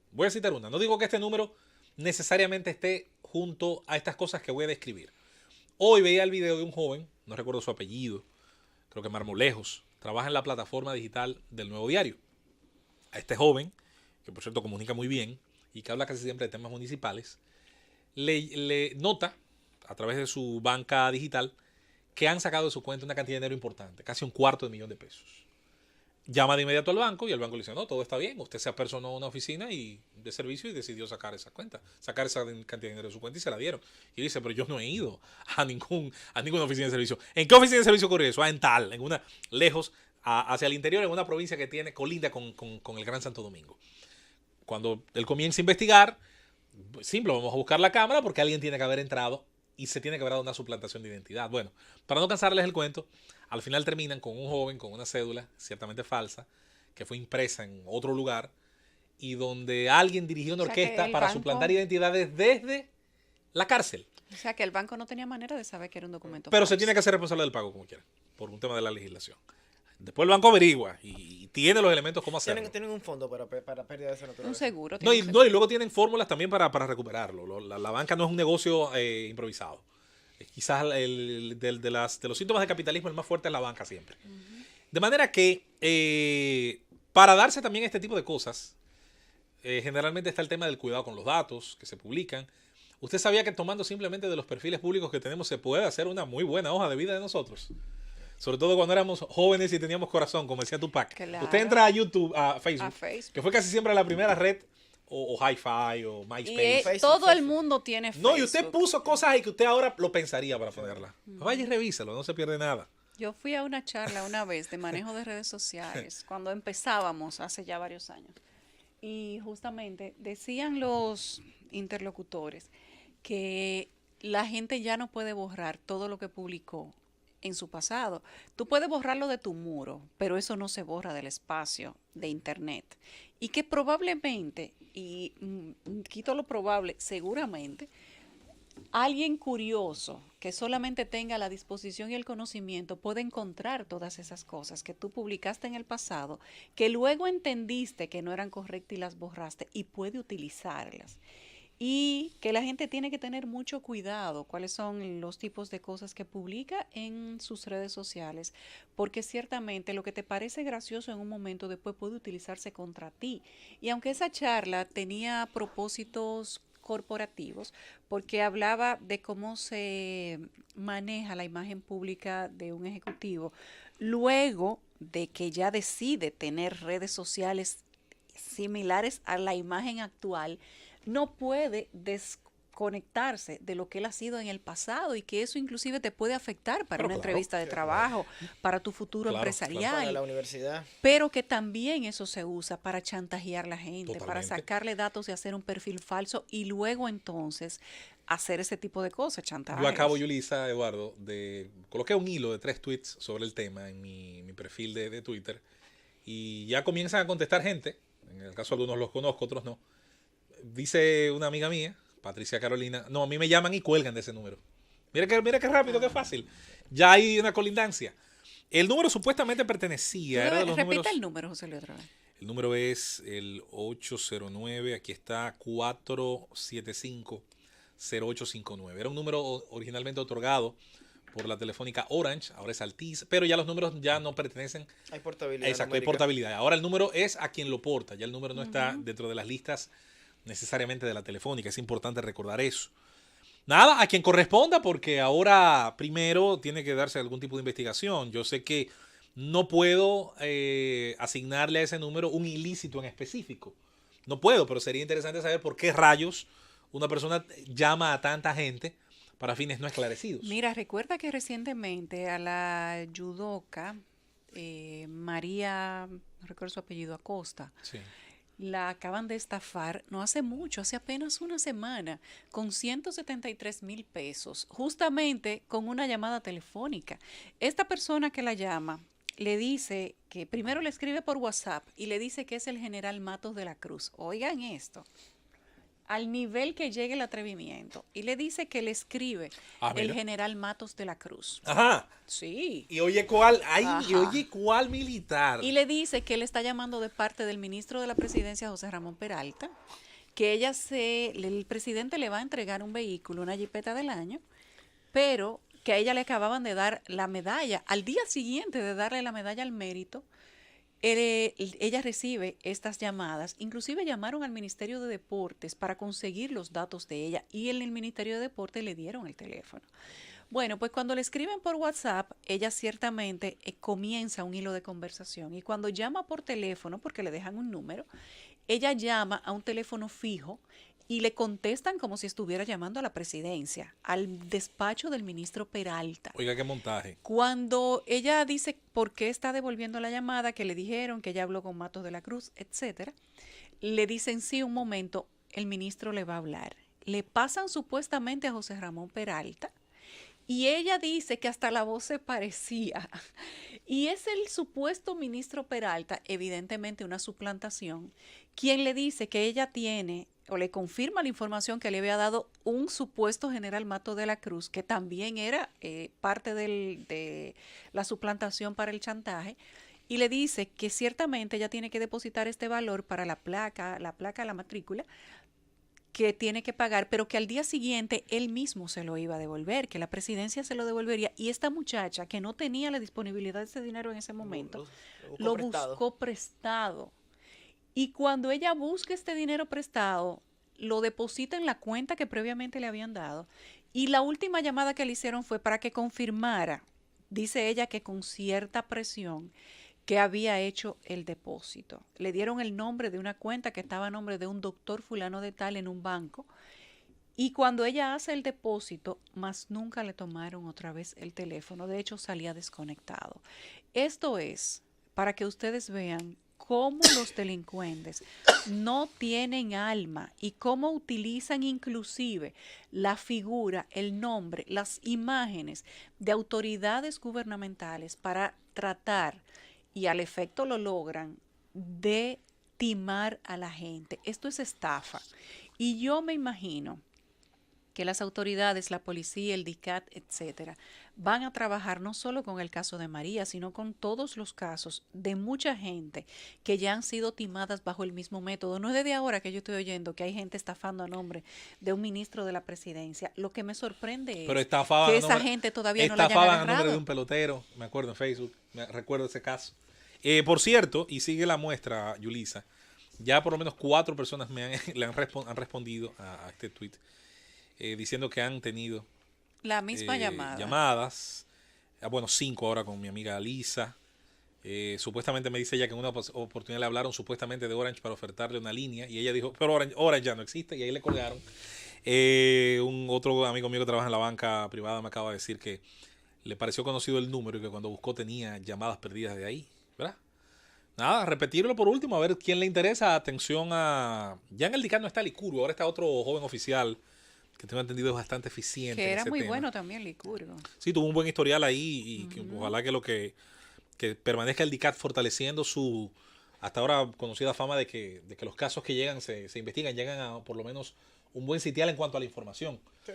No digo que este número necesariamente esté junto a estas cosas que voy a describir. Hoy veía el video de un joven, no recuerdo su apellido, creo que Marmolejos, trabaja en la plataforma digital del Nuevo Diario. A este joven, que por cierto comunica muy bien y que habla casi siempre de temas municipales, le nota a través de su banca digital que han sacado de su cuenta una cantidad de dinero importante, casi $250,000. Llama de inmediato al banco y el banco le dice, no, todo está bien, usted se apersonó a una oficina de servicio y decidió sacar esa cantidad de dinero de su cuenta y se la dieron. Y dice, pero yo no he ido a ninguna oficina de servicio. ¿En qué oficina de servicio ocurrió eso? En tal, en una lejos, hacia el interior, en una provincia que colinda con el Gran Santo Domingo. Cuando él comienza a investigar, simple, vamos a buscar la cámara porque alguien tiene que haber entrado y se tiene que haber dado una suplantación de identidad. Bueno, para no cansarles el cuento, al final terminan con un joven con una cédula ciertamente falsa que fue impresa en otro lugar y donde alguien dirigió una O sea, que orquesta el para banco- suplantar identidades desde la cárcel. O sea, que el banco no tenía manera de saber que era un documento Pero se falso. tiene que hacer responsable del pago como quiera, por un tema de la legislación. Después el banco averigua y tiene los elementos cómo hacerlo. Tienen un fondo para pérdida de esa Un naturaleza. seguro. No, tiene y, un no, seguro. y luego tienen fórmulas también para recuperarlo. La banca no es un negocio improvisado. Quizás de los síntomas de capitalismo el más fuerte es la banca siempre. De manera que para darse también este tipo de cosas, generalmente está el tema del cuidado con los datos que se publican. ¿Usted sabía que tomando simplemente de los perfiles públicos que tenemos se puede hacer una muy buena hoja de vida de nosotros? Sobre todo cuando éramos jóvenes y teníamos corazón, como decía Tupac. Claro. Usted entra a YouTube, a Facebook, A Facebook. que fue casi siempre la primera red, o Hi-Fi, o Y MySpace. Facebook, todo el Facebook. mundo tiene Facebook. No, y usted puso cosas ahí que usted ahora lo pensaría para ponerla. Vaya y revísalo, no se pierde nada. Yo fui a una charla una vez de manejo de redes sociales cuando empezábamos hace ya varios años. Y justamente decían los interlocutores que la gente ya no puede borrar todo lo que publicó en su pasado. Tú puedes borrarlo de tu muro, pero eso no se borra del espacio de internet. Y que probablemente, y quito lo probable, seguramente, alguien curioso que solamente tenga la disposición y el conocimiento puede encontrar todas esas cosas que tú publicaste en el pasado, que luego entendiste que no eran correctas y las borraste y puede utilizarlas. Y que la gente tiene que tener mucho cuidado cuáles son los tipos de cosas que publica en sus redes sociales, porque ciertamente lo que te parece gracioso en un momento después puede utilizarse contra ti. Y aunque esa charla tenía propósitos corporativos, porque hablaba de cómo se maneja la imagen pública de un ejecutivo, luego de que ya decide tener redes sociales similares a la imagen actual, no puede desconectarse de lo que él ha sido en el pasado y que eso inclusive te puede afectar para Pero una claro, entrevista de trabajo, para tu futuro Claro, empresarial. Para la universidad. Pero que también eso se usa para chantajear a la gente, para Totalmente. sacarle datos y hacer un perfil falso y luego entonces hacer ese tipo de cosas, chantajes. Yo acabo, Yulisa, Eduardo, coloqué un hilo de 3 tweets sobre el tema en mi perfil de Twitter y ya comienzan a contestar gente. En el caso de algunos los conozco, otros no. Dice una amiga mía, Patricia Carolina, no, a mí me llaman y cuelgan de ese número. Mira qué rápido, qué fácil. Ya hay una colindancia. El número supuestamente pertenecía, era de los Repita números. el número, José Luis, otra vez. El número es el 809, aquí está 475-0859. Era un número originalmente otorgado por la telefónica Orange, ahora es Altiz, pero ya los números ya no pertenecen. Hay portabilidad. Exacto, hay numérica. portabilidad. Ahora el número es a quien lo porta, ya el número no está dentro de las listas necesariamente de la telefónica, es importante recordar eso. Nada, a quien corresponda, porque ahora primero tiene que darse algún tipo de investigación. Yo sé que no puedo asignarle a ese número un ilícito en específico. No puedo, pero sería interesante saber por qué rayos una persona llama a tanta gente para fines no esclarecidos. Mira, recuerda que recientemente a la judoka María, no recuerdo su apellido, Acosta, Sí. la acaban de estafar no hace mucho, hace apenas una semana, con 173,000 pesos, justamente con una llamada telefónica. Esta persona que la llama le dice que primero le escribe por WhatsApp y le dice que es el general Matos de la Cruz. Oigan esto, al nivel que llegue el atrevimiento. Y le dice que le escribe el Mira. general Matos de la Cruz. Ajá. Sí. Y oye cuál, Ajá. y oye cuál militar. Y le dice que él está llamando de parte del ministro de la Presidencia, José Ramón Peralta, que el presidente le va a entregar un vehículo, una jipeta del año, pero que a ella le acababan de dar la medalla. Al día siguiente de darle la medalla al mérito, ella recibe estas llamadas. Inclusive llamaron al Ministerio de Deportes para conseguir los datos de ella y en el Ministerio de Deportes le dieron el teléfono. Bueno, pues cuando le escriben por WhatsApp, ella ciertamente comienza un hilo de conversación y cuando llama por teléfono, porque le dejan un número, ella llama a un teléfono fijo y le contestan como si estuviera llamando a la presidencia, al despacho del ministro Peralta. Oiga, qué montaje. Cuando ella dice por qué está devolviendo la llamada, que le dijeron que ella habló con Matos de la Cruz, etcétera, le dicen sí, un momento, el ministro le va a hablar. Le pasan supuestamente a José Ramón Peralta Y ella dice que hasta la voz se parecía. Y es el supuesto ministro Peralta, evidentemente una suplantación, quien le dice que ella tiene o le confirma la información que le había dado un supuesto general Mato de la Cruz, que también era parte de la suplantación para el chantaje, y le dice que ciertamente ella tiene que depositar este valor para la placa, la matrícula, que tiene que pagar, pero que al día siguiente él mismo se lo iba a devolver, que la presidencia se lo devolvería. Y esta muchacha, que no tenía la disponibilidad de ese dinero en ese momento, lo buscó prestado. Y cuando ella busca este dinero prestado, lo deposita en la cuenta que previamente le habían dado. Y la última llamada que le hicieron fue para que confirmara, dice ella, que con cierta presión, que había hecho el depósito. Le dieron el nombre de una cuenta que estaba a nombre de un doctor fulano de tal en un banco. Y cuando ella hace el depósito, más nunca le tomaron otra vez el teléfono. De hecho, salía desconectado. Esto es para que ustedes vean cómo los delincuentes no tienen alma y cómo utilizan inclusive la figura, el nombre, las imágenes de autoridades gubernamentales para tratar, y al efecto lo logran, de timar a la gente. Esto es estafa. Y yo me imagino que las autoridades, la policía, el DICAT, etcétera, van a trabajar no solo con el caso de María, sino con todos los casos de mucha gente que ya han sido timadas bajo el mismo método. No es desde ahora que yo estoy oyendo que hay gente estafando a nombre de un ministro de la presidencia. Lo que me sorprende es que esa gente todavía no la hayan agarrado. Estafaban a nombre de un pelotero, me acuerdo en Facebook, recuerdo ese caso. Por cierto, y sigue la muestra, Yulisa, ya por lo menos 4 personas han respondido a este tweet. Diciendo que han tenido la misma llamadas. Bueno, 5 ahora con mi amiga Lisa. Supuestamente me dice ella que en una oportunidad le hablaron supuestamente de Orange para ofertarle una línea. Y ella dijo, pero Orange ya no existe. Y ahí le colgaron. Un otro amigo mío que trabaja en la banca privada me acaba de decir que le pareció conocido el número y que cuando buscó tenía llamadas perdidas de ahí. ¿Verdad? Nada, repetirlo por último, a ver quién le interesa. Atención a... Ya en el DICAT no está Licurgo, ahora está otro joven oficial que tengo entendido es bastante eficiente. Que era muy bueno también Licurgo. Sí, tuvo un buen historial ahí y que ojalá que permanezca el DICAT fortaleciendo su hasta ahora conocida fama de que los casos que llegan se investigan, llegan a por lo menos un buen sitial en cuanto a la información. Sí.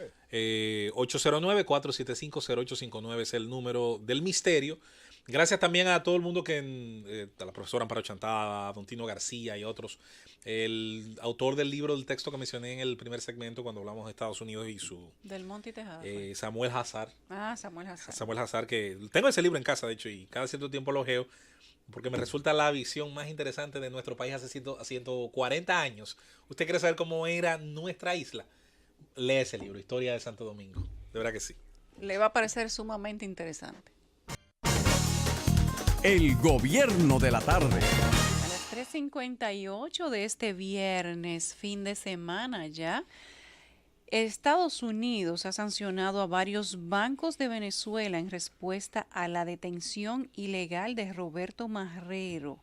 809-475-0859 es el número del misterio. Gracias también a todo el mundo a la profesora Amparo Chantada, a Don Tino García y otros. El autor del libro, del texto que mencioné en el primer segmento cuando hablamos de Estados Unidos y Del Monte y Tejada. Samuel Hazard. Samuel Hazard. Samuel Hazard, que tengo ese libro en casa, de hecho, y cada cierto tiempo lo ojeo, porque me resulta la visión más interesante de nuestro país hace 140 años. ¿Usted quiere saber cómo era nuestra isla? Lee ese libro, Historia de Santo Domingo. De verdad que sí. Le va a parecer sumamente interesante. El gobierno de la tarde. A las 3:58 de este viernes, fin de semana ya, Estados Unidos ha sancionado a varios bancos de Venezuela en respuesta a la detención ilegal de Roberto Marrero.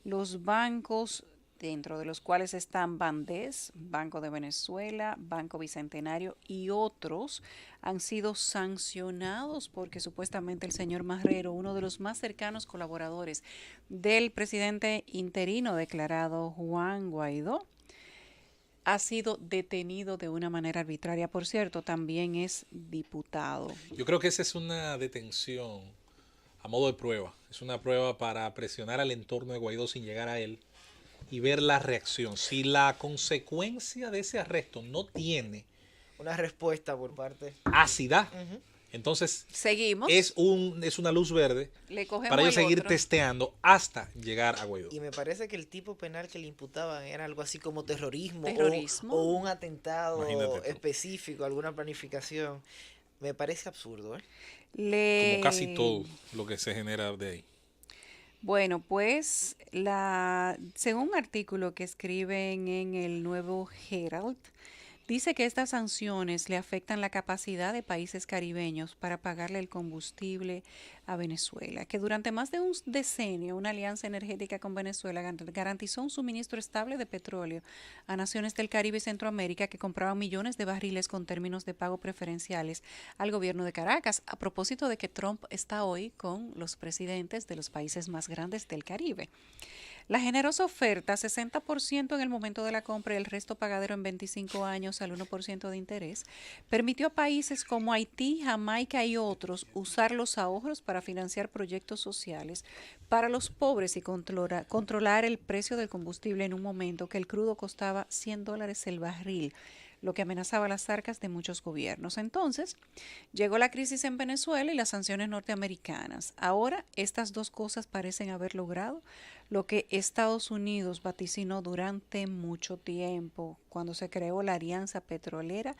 Los bancos, dentro de los cuales están Bandes, Banco de Venezuela, Banco Bicentenario y otros, han sido sancionados porque supuestamente el señor Marrero, uno de los más cercanos colaboradores del presidente interino declarado Juan Guaidó, ha sido detenido de una manera arbitraria. Por cierto, también es diputado. Yo creo que esa es una detención a modo de prueba. Es una prueba para presionar al entorno de Guaidó sin llegar a él y ver la reacción. Si la consecuencia de ese arresto no tiene una respuesta por parte ácida, entonces seguimos. Es una luz verde para ellos seguir testeando hasta llegar a Guaidó. Y me parece que el tipo penal que le imputaban era algo así como terrorismo. O un atentado específico, alguna planificación. Me parece absurdo, Como casi todo lo que se genera de ahí. Bueno, pues según un artículo que escriben en el Nuevo Herald, Dice que estas sanciones le afectan la capacidad de países caribeños para pagarle el combustible a Venezuela, que durante más de un decenio una alianza energética con Venezuela garantizó un suministro estable de petróleo a naciones del Caribe y Centroamérica que compraban millones de barriles con términos de pago preferenciales al gobierno de Caracas, a propósito de que Trump está hoy con los presidentes de los países más grandes del Caribe. La generosa oferta, 60% en el momento de la compra y el resto pagadero en 25 años al 1% de interés, permitió a países como Haití, Jamaica y otros usar los ahorros para financiar proyectos sociales para los pobres y controlar el precio del combustible en un momento que el crudo costaba $100 el barril, lo que amenazaba las arcas de muchos gobiernos. Entonces, llegó la crisis en Venezuela y las sanciones norteamericanas. Ahora, estas dos cosas parecen haber logrado lo que Estados Unidos vaticinó durante mucho tiempo, cuando se creó la Alianza Petrolera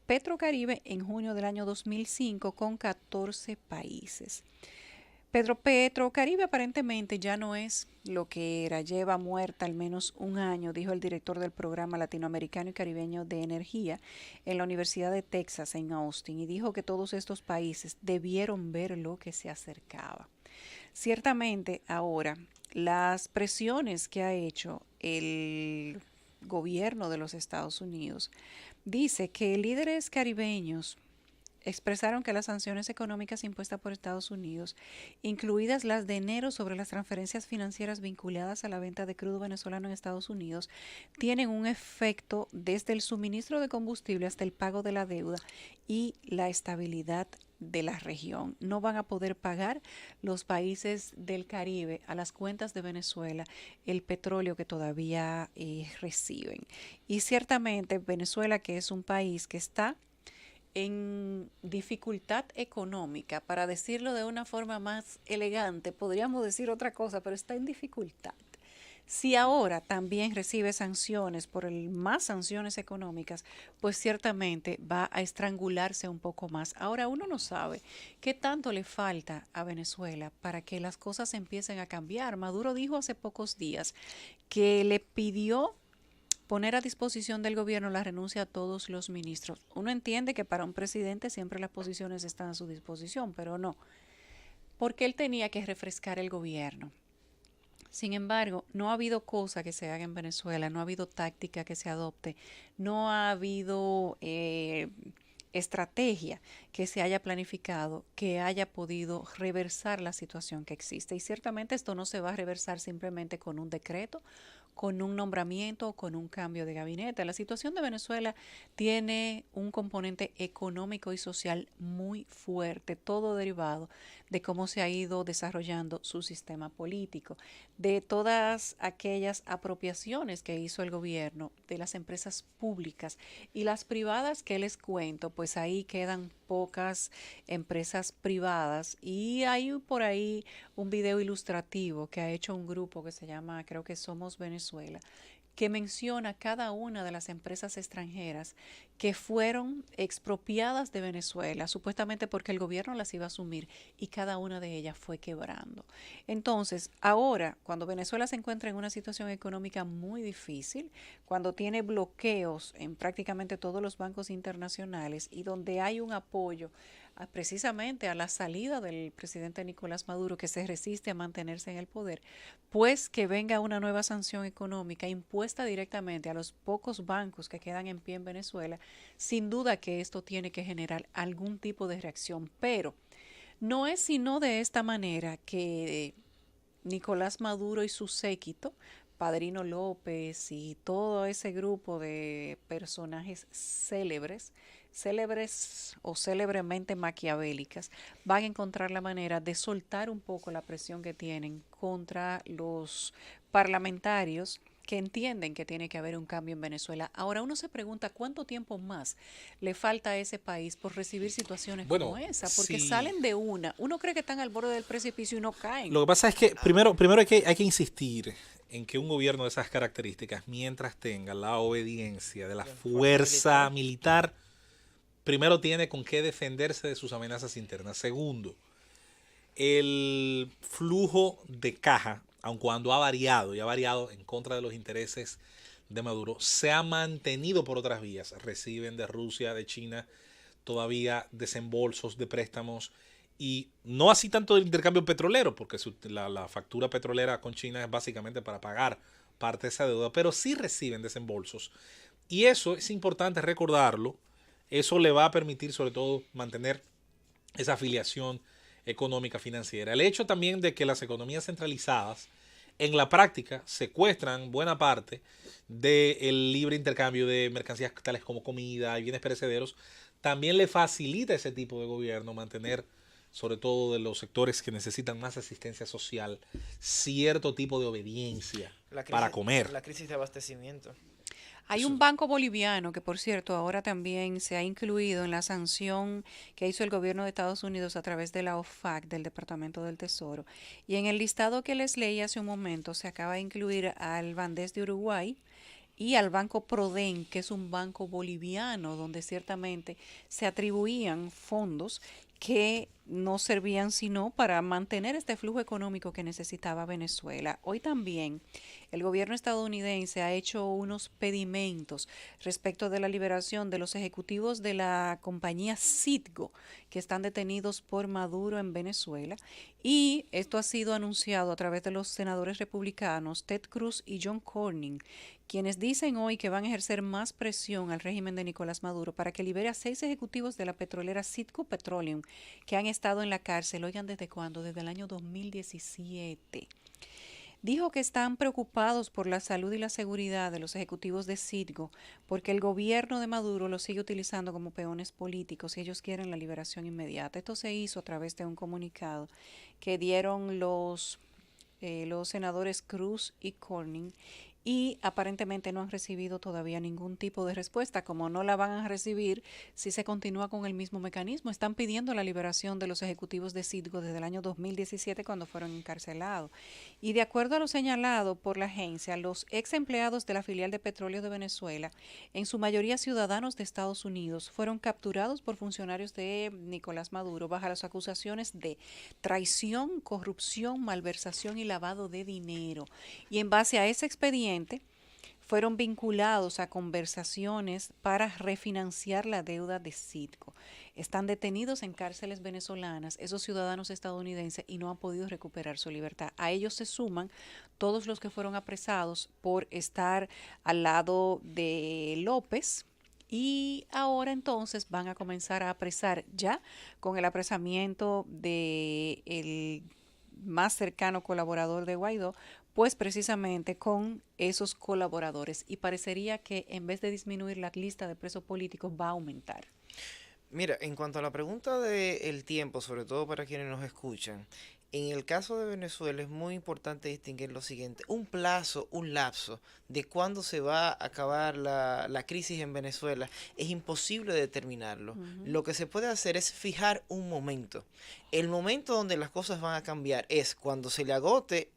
Petrocaribe en junio del año 2005 con 14 países. Petrocaribe aparentemente ya no es lo que era, lleva muerta al menos un año, dijo el director del Programa Latinoamericano y Caribeño de Energía en la Universidad de Texas en Austin, y dijo que todos estos países debieron ver lo que se acercaba. Ciertamente ahora las presiones que ha hecho el gobierno de los Estados Unidos dice que líderes caribeños expresaron que las sanciones económicas impuestas por Estados Unidos, incluidas las de enero sobre las transferencias financieras vinculadas a la venta de crudo venezolano en Estados Unidos, tienen un efecto desde el suministro de combustible hasta el pago de la deuda y la estabilidad de la región. No van a poder pagar los países del Caribe a las cuentas de Venezuela el petróleo que todavía reciben. Y ciertamente Venezuela, que es un país que está en dificultad económica, para decirlo de una forma más elegante, podríamos decir otra cosa, pero está en dificultad. Si ahora también recibe sanciones más sanciones económicas, pues ciertamente va a estrangularse un poco más. Ahora uno no sabe qué tanto le falta a Venezuela para que las cosas empiecen a cambiar. Maduro dijo hace pocos días que le pidió poner a disposición del gobierno la renuncia a todos los ministros. Uno entiende que para un presidente siempre las posiciones están a su disposición, pero no, porque él tenía que refrescar el gobierno. Sin embargo, no ha habido cosa que se haga en Venezuela, no ha habido táctica que se adopte, no ha habido estrategia que se haya planificado que haya podido reversar la situación que existe. Y ciertamente esto no se va a reversar simplemente con un decreto, con un nombramiento o con un cambio de gabinete. La situación de Venezuela tiene un componente económico y social muy fuerte, todo derivado de cómo se ha ido desarrollando su sistema político, de todas aquellas apropiaciones que hizo el gobierno de las empresas públicas y las privadas, que les cuento, pues ahí quedan pocas empresas privadas, y hay por ahí un video ilustrativo que ha hecho un grupo que se llama, creo que Somos Venezuela, que menciona cada una de las empresas extranjeras que fueron expropiadas de Venezuela, supuestamente porque el gobierno las iba a asumir, y cada una de ellas fue quebrando. Entonces, ahora, cuando Venezuela se encuentra en una situación económica muy difícil, cuando tiene bloqueos en prácticamente todos los bancos internacionales y donde hay un apoyo precisamente a la salida del presidente Nicolás Maduro, que se resiste a mantenerse en el poder, pues que venga una nueva sanción económica impuesta directamente a los pocos bancos que quedan en pie en Venezuela, sin duda que esto tiene que generar algún tipo de reacción, pero no es sino de esta manera que Nicolás Maduro y su séquito, Padrino López y todo ese grupo de personajes célebres o célebremente maquiavélicas, van a encontrar la manera de soltar un poco la presión que tienen contra los parlamentarios que entienden que tiene que haber un cambio en Venezuela. Ahora uno se pregunta cuánto tiempo más le falta a ese país por recibir situaciones como esa, porque salen de uno cree que están al borde del precipicio y no caen. Lo que pasa es que primero hay que insistir en que un gobierno de esas características, mientras tenga la obediencia de la fuerza militar, primero tiene con qué defenderse de sus amenazas internas. Segundo, el flujo de caja, aun cuando ha variado, y ha variado en contra de los intereses de Maduro se ha mantenido por otras vías. Reciben de Rusia, de China, todavía desembolsos de préstamos, y no así tanto del intercambio petrolero, porque la factura petrolera con China es básicamente para pagar parte de esa deuda, pero sí reciben desembolsos. Y eso es importante recordarlo. Eso le va a permitir sobre todo mantener esa afiliación económica financiera. El hecho también de que las economías centralizadas en la práctica secuestran buena parte del libre intercambio de mercancías tales como comida y bienes perecederos, también le facilita a ese tipo de gobierno mantener, sobre todo de los sectores que necesitan más asistencia social, cierto tipo de obediencia para comer. La crisis de abastecimiento. Hay un banco boliviano que, por cierto, ahora también se ha incluido en la sanción que hizo el gobierno de Estados Unidos a través de la OFAC, del Departamento del Tesoro. Y en el listado que les leí hace un momento se acaba de incluir al Bandés de Uruguay y al Banco Proden, que es un banco boliviano donde ciertamente se atribuían fondos que no servían sino para mantener este flujo económico que necesitaba Venezuela. Hoy también el gobierno estadounidense ha hecho unos pedimentos respecto de la liberación de los ejecutivos de la compañía Citgo que están detenidos por Maduro en Venezuela, y esto ha sido anunciado a través de los senadores republicanos Ted Cruz y John Cornyn, quienes dicen hoy que van a ejercer más presión al régimen de Nicolás Maduro para que libere a 6 ejecutivos de la petrolera Citgo Petroleum que han estado en la cárcel. Oigan, ¿desde cuándo? Desde el año 2017. Dijo que están preocupados por la salud y la seguridad de los ejecutivos de Citgo porque el gobierno de Maduro los sigue utilizando como peones políticos y ellos quieren la liberación inmediata. Esto se hizo a través de un comunicado que dieron los senadores Cruz y Cornyn, y aparentemente no han recibido todavía ningún tipo de respuesta, como no la van a recibir si se continúa con el mismo mecanismo. Están pidiendo la liberación de los ejecutivos de Citgo desde el año 2017 cuando fueron encarcelados. Y de acuerdo a lo señalado por la agencia, los ex empleados de la filial de Petróleo de Venezuela, en su mayoría ciudadanos de Estados Unidos, fueron capturados por funcionarios de Nicolás Maduro bajo las acusaciones de traición, corrupción, malversación y lavado de dinero. Y en base a ese expediente, fueron vinculados a conversaciones para refinanciar la deuda de Citgo. Están detenidos en cárceles venezolanas esos ciudadanos estadounidenses y no han podido recuperar su libertad. A ellos se suman todos los que fueron apresados por estar al lado de López, y ahora entonces van a comenzar a apresar, ya con el apresamiento de el más cercano colaborador de Guaidó, pues precisamente con esos colaboradores, y parecería que en vez de disminuir la lista de presos políticos va a aumentar. Mira, en cuanto a la pregunta del tiempo, sobre todo para quienes nos escuchan, en el caso de Venezuela es muy importante distinguir lo siguiente: un plazo, un lapso de cuándo se va a acabar la crisis en Venezuela es imposible determinarlo. Lo que se puede hacer es fijar un momento. El momento donde las cosas van a cambiar es cuando se le agoten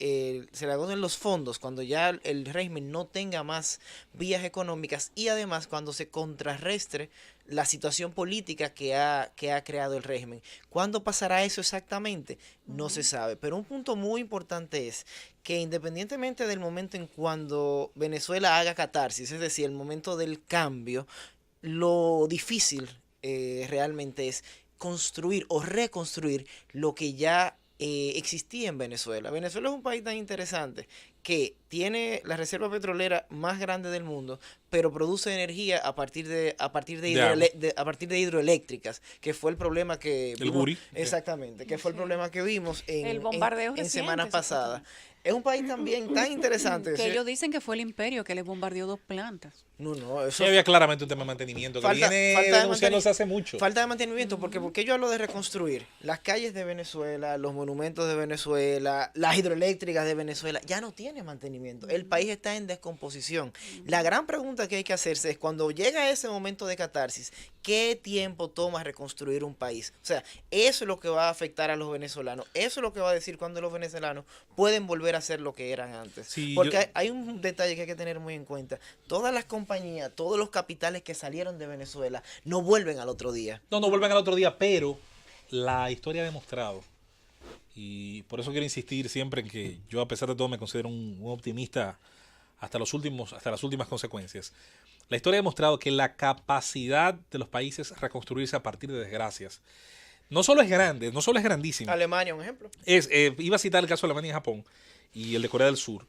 los fondos, cuando ya el régimen no tenga más vías económicas, y además cuando se contrarrestre la situación política que ha creado el régimen. ¿Cuándo pasará eso exactamente? No se sabe. Pero un punto muy importante es que independientemente del momento en cuando Venezuela haga catarsis, es decir, el momento del cambio, lo difícil realmente es construir o reconstruir lo que ya existía en Venezuela. Venezuela es un país tan interesante que tiene la reserva petrolera más grande del mundo, pero produce energía a partir de hidroeléctricas, que fue el problema que vimos, Guri. Exactamente, que fue el problema que vimos El bombardeo en reciente, semanas pasadas. Es un país también tan interesante. Que ellos dicen que fue el imperio que les bombardeó 2 plantas. No, Sí, eso había claramente un tema de mantenimiento que Falta viene de denunciándose hace mucho. falta de mantenimiento, porque yo hablo de reconstruir las calles de Venezuela, los monumentos de Venezuela, las hidroeléctricas de Venezuela, ya no tiene mantenimiento. El país está en descomposición. La gran pregunta que hay que hacerse es, cuando llega ese momento de catarsis, ¿qué tiempo toma reconstruir un país? O sea, eso es lo que va a afectar a los venezolanos. Eso es lo que va a decir cuando los venezolanos pueden volver a ser lo que eran antes. Sí, porque hay un detalle que hay que tener muy en cuenta. Todas las compañías, todos los capitales que salieron de Venezuela no vuelven al otro día. No vuelven al otro día, pero la historia ha demostrado, y por eso quiero insistir siempre en que yo, a pesar de todo, me considero un optimista hasta las últimas consecuencias. La historia ha demostrado que la capacidad de los países reconstruirse a partir de desgracias no solo es grande, no solo es grandísima. Alemania, un ejemplo. Iba a citar el caso de Alemania y Japón y el de Corea del Sur.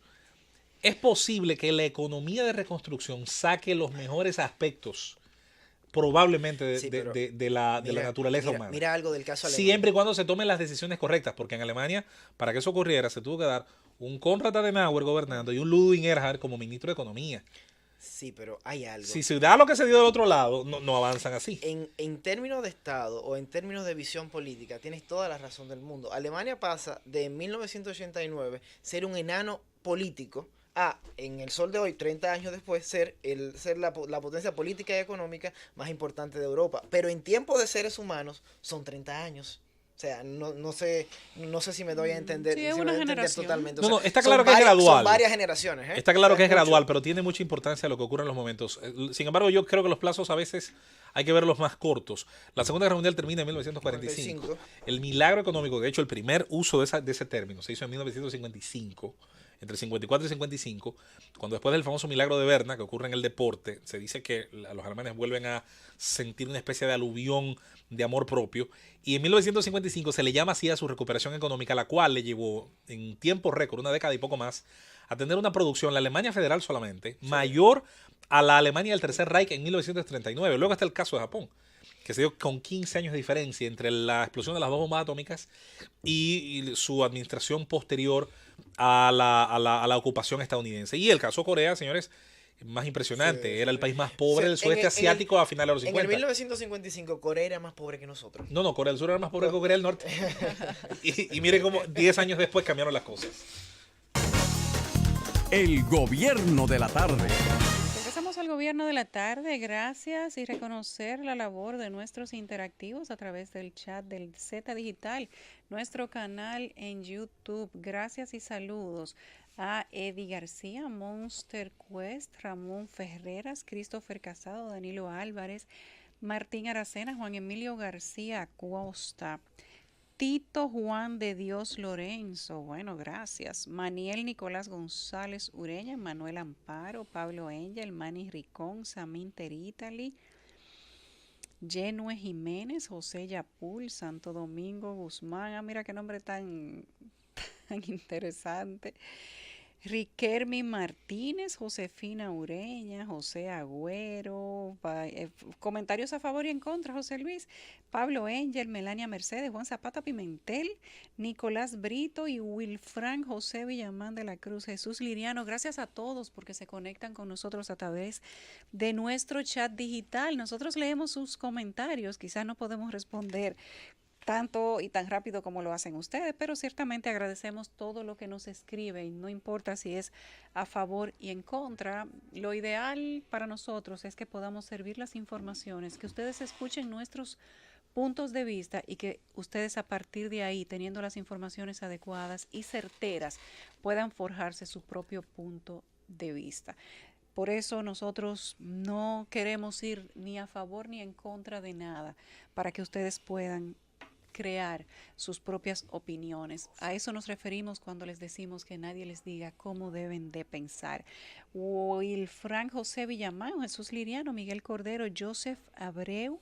Es posible que la economía de reconstrucción saque los mejores aspectos probablemente de la naturaleza humana. Mira algo del caso alemán. Siempre y cuando se tomen las decisiones correctas, porque en Alemania, para que eso ocurriera, se tuvo que dar un Konrad Adenauer gobernando y un Ludwig Erhard como ministro de Economía. Sí, pero hay algo. Si se da lo que se dio del otro lado, no avanzan así. En términos de Estado o en términos de visión política, tienes toda la razón del mundo. Alemania pasa de 1989 ser un enano político a, en el sol de hoy, 30 años después, ser la potencia política y económica más importante de Europa. Pero en tiempos de seres humanos son 30 años. O sea, no sé si me doy a entender, Sí, es si me una doy a entender generación. totalmente. No, O sea, está claro que es gradual. Son varias generaciones. Está claro que es mucho. gradual, pero tiene mucha importancia lo que ocurre en los momentos. Sin embargo, yo creo que los plazos a veces hay que verlos más cortos. La Segunda Guerra Mundial termina en 1945. 45. El milagro económico, de hecho, el primer uso de ese término se hizo en 1955, entre 54 y 55, cuando después del famoso milagro de Berna, que ocurre en el deporte, se dice que los alemanes vuelven a sentir una especie de aluvión de amor propio, y en 1955 se le llama así a su recuperación económica, la cual le llevó en tiempo récord, una década y poco más, a tener una producción, la Alemania federal solamente, mayor a la Alemania del Tercer Reich en 1939. Luego está el caso de Japón, que se dio con 15 años de diferencia entre la explosión de las dos bombas atómicas y su administración posterior a la ocupación estadounidense. Y el caso de Corea, señores, más impresionante. Sí, Era el país más pobre Sí, del sudeste asiático a finales de los 50. En el 1955 Corea era más pobre que nosotros. No, Corea del Sur era más pobre que Corea del Norte. y mire cómo 10 años después cambiaron las cosas. El gobierno de la tarde. Regresamos al gobierno de la tarde. Gracias y reconocer la labor de nuestros interactivos a través del chat del Z Digital, nuestro canal en YouTube. Gracias y saludos a Eddie García, Monster Quest, Ramón Ferreras, Christopher Casado, Danilo Álvarez, Martín Aracena, Juan Emilio García Acosta, Tito Juan de Dios Lorenzo, bueno, gracias. Maniel Nicolás González Ureña, Manuel Amparo, Pablo Engel, Manny Ricón, Samín Teritali, Yenue Jiménez, José Yapul, Santo Domingo Guzmán, mira qué nombre tan interesante. Riquelme Martínez, Josefina Ureña, José Agüero, comentarios a favor y en contra, José Luis, Pablo Engel, Melania Mercedes, Juan Zapata Pimentel, Nicolás Brito y Wilfran José Villamán de la Cruz, Jesús Liriano. Gracias a todos porque se conectan con nosotros a través de nuestro chat digital. Nosotros leemos sus comentarios, quizás no podemos responder tanto y tan rápido como lo hacen ustedes, pero ciertamente agradecemos todo lo que nos escriben, no importa si es a favor y en contra. Lo ideal para nosotros es que podamos servir las informaciones, que ustedes escuchen nuestros puntos de vista y que ustedes a partir de ahí, teniendo las informaciones adecuadas y certeras, puedan forjarse su propio punto de vista. Por eso nosotros no queremos ir ni a favor ni en contra de nada, para que ustedes puedan crear sus propias opiniones. A eso nos referimos cuando les decimos que nadie les diga cómo deben de pensar. Wilfran José Villamán, Jesús Liriano, Miguel Cordero, Joseph Abreu,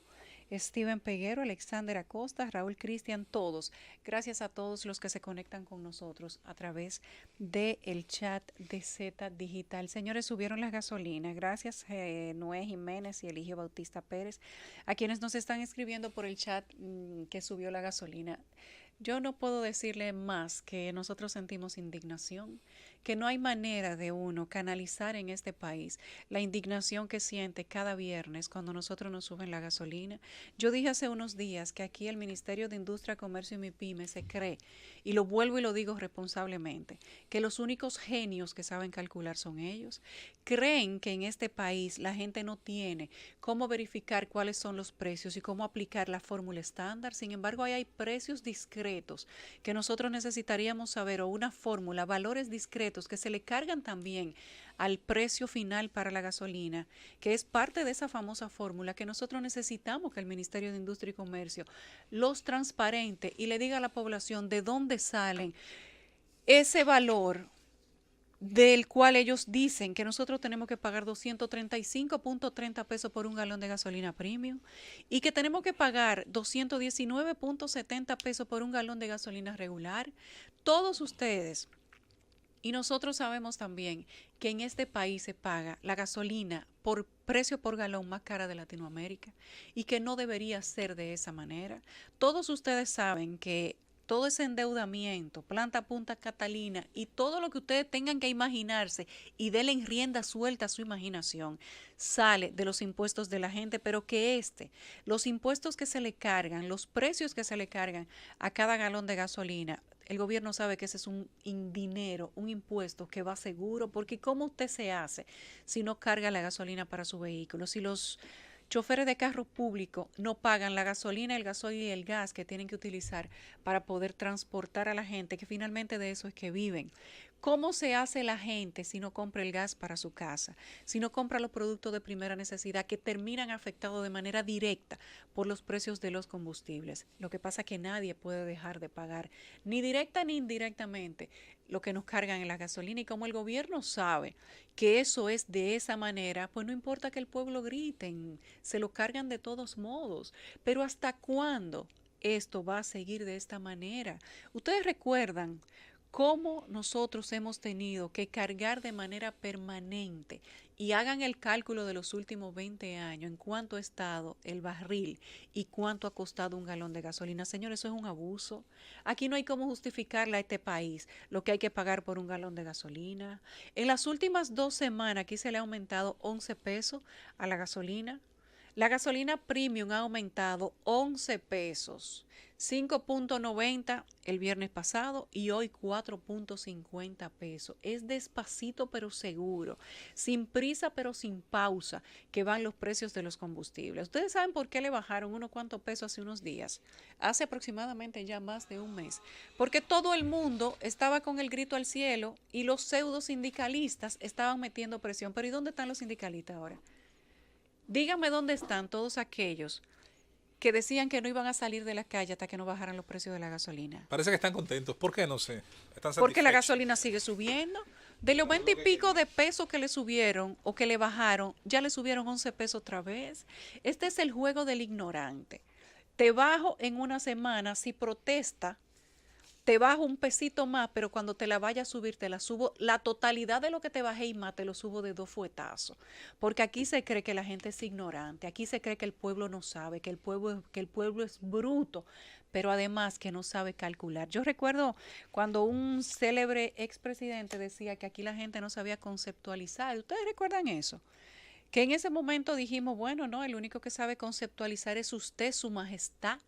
Steven Peguero, Alexander Acosta, Raúl Cristian, todos. Gracias a todos los que se conectan con nosotros a través del chat de Z Digital. Señores, subieron las gasolinas. Gracias Noé Jiménez y Eligio Bautista Pérez, a quienes nos están escribiendo por el chat que subió la gasolina. Yo no puedo decirle más que nosotros sentimos indignación, que no hay manera de uno canalizar en este país la indignación que siente cada viernes cuando nosotros nos suben la gasolina. Yo dije hace unos días que aquí el Ministerio de Industria, Comercio y MIPYME se cree, y lo vuelvo y lo digo responsablemente, que los únicos genios que saben calcular son ellos. Creen que en este país la gente no tiene cómo verificar cuáles son los precios y cómo aplicar la fórmula estándar. Sin embargo, hay precios discretos que nosotros necesitaríamos saber, o una fórmula, valores discretos que se le cargan también al precio final para la gasolina, que es parte de esa famosa fórmula que nosotros necesitamos que el Ministerio de Industria y Comercio los transparente y le diga a la población de dónde salen ese valor del cual ellos dicen que nosotros tenemos que pagar 235.30 pesos por un galón de gasolina premium y que tenemos que pagar 219.70 pesos por un galón de gasolina regular. Todos ustedes y nosotros sabemos también que en este país se paga la gasolina por precio por galón más cara de Latinoamérica y que no debería ser de esa manera. Todos ustedes saben que todo ese endeudamiento, planta Punta Catalina y todo lo que ustedes tengan que imaginarse y denle en rienda suelta a su imaginación, sale de los impuestos de la gente, pero que los impuestos que se le cargan, los precios que se le cargan a cada galón de gasolina, el gobierno sabe que ese es un dinero, un impuesto que va seguro, porque ¿cómo usted se hace si no carga la gasolina para su vehículo? Si los choferes de carro público no pagan la gasolina, el gasoil y el gas que tienen que utilizar para poder transportar a la gente, que finalmente de eso es que viven. ¿Cómo se hace la gente si no compra el gas para su casa? Si no compra los productos de primera necesidad que terminan afectados de manera directa por los precios de los combustibles. Lo que pasa es que nadie puede dejar de pagar, ni directa ni indirectamente, lo que nos cargan en la gasolina. Y como el gobierno sabe que eso es de esa manera, pues no importa que el pueblo griten, se lo cargan de todos modos. Pero ¿hasta cuándo esto va a seguir de esta manera? Ustedes recuerdan cómo nosotros hemos tenido que cargar de manera permanente, y hagan el cálculo de los últimos 20 años en cuánto ha estado el barril y cuánto ha costado un galón de gasolina. Señores, eso es un abuso. Aquí no hay cómo justificarle a este país lo que hay que pagar por un galón de gasolina. En las últimas 2 semanas aquí se le ha aumentado 11 pesos a la gasolina. La gasolina premium ha aumentado 11 pesos, 5.90 el viernes pasado y hoy 4.50 pesos. Es despacito pero seguro, sin prisa pero sin pausa que van los precios de los combustibles. ¿Ustedes saben por qué le bajaron unos cuantos pesos hace unos días? Hace aproximadamente ya más de un mes. Porque todo el mundo estaba con el grito al cielo y los pseudo sindicalistas estaban metiendo presión. Pero ¿y dónde están los sindicalistas ahora? Díganme dónde están todos aquellos que decían que no iban a salir de la calle hasta que no bajaran los precios de la gasolina. Parece que están contentos. ¿Por qué? No sé. Están Porque la satisfechos. gasolina sigue subiendo. De los 20 y pico de pesos que le subieron o que le bajaron, ya le subieron 11 pesos otra vez. Este es el juego del ignorante. Te bajo en una semana, si protesta, te bajo un pesito más, pero cuando te la vaya a subir, te la subo, la totalidad de lo que te bajé y más, te lo subo de 2 fuetazos. Porque aquí se cree que la gente es ignorante, aquí se cree que el pueblo no sabe, que el pueblo es bruto, pero además que no sabe calcular. Yo recuerdo cuando un célebre expresidente decía que aquí la gente no sabía conceptualizar. ¿Ustedes recuerdan eso? Que en ese momento dijimos, bueno, no, el único que sabe conceptualizar es usted, su majestad.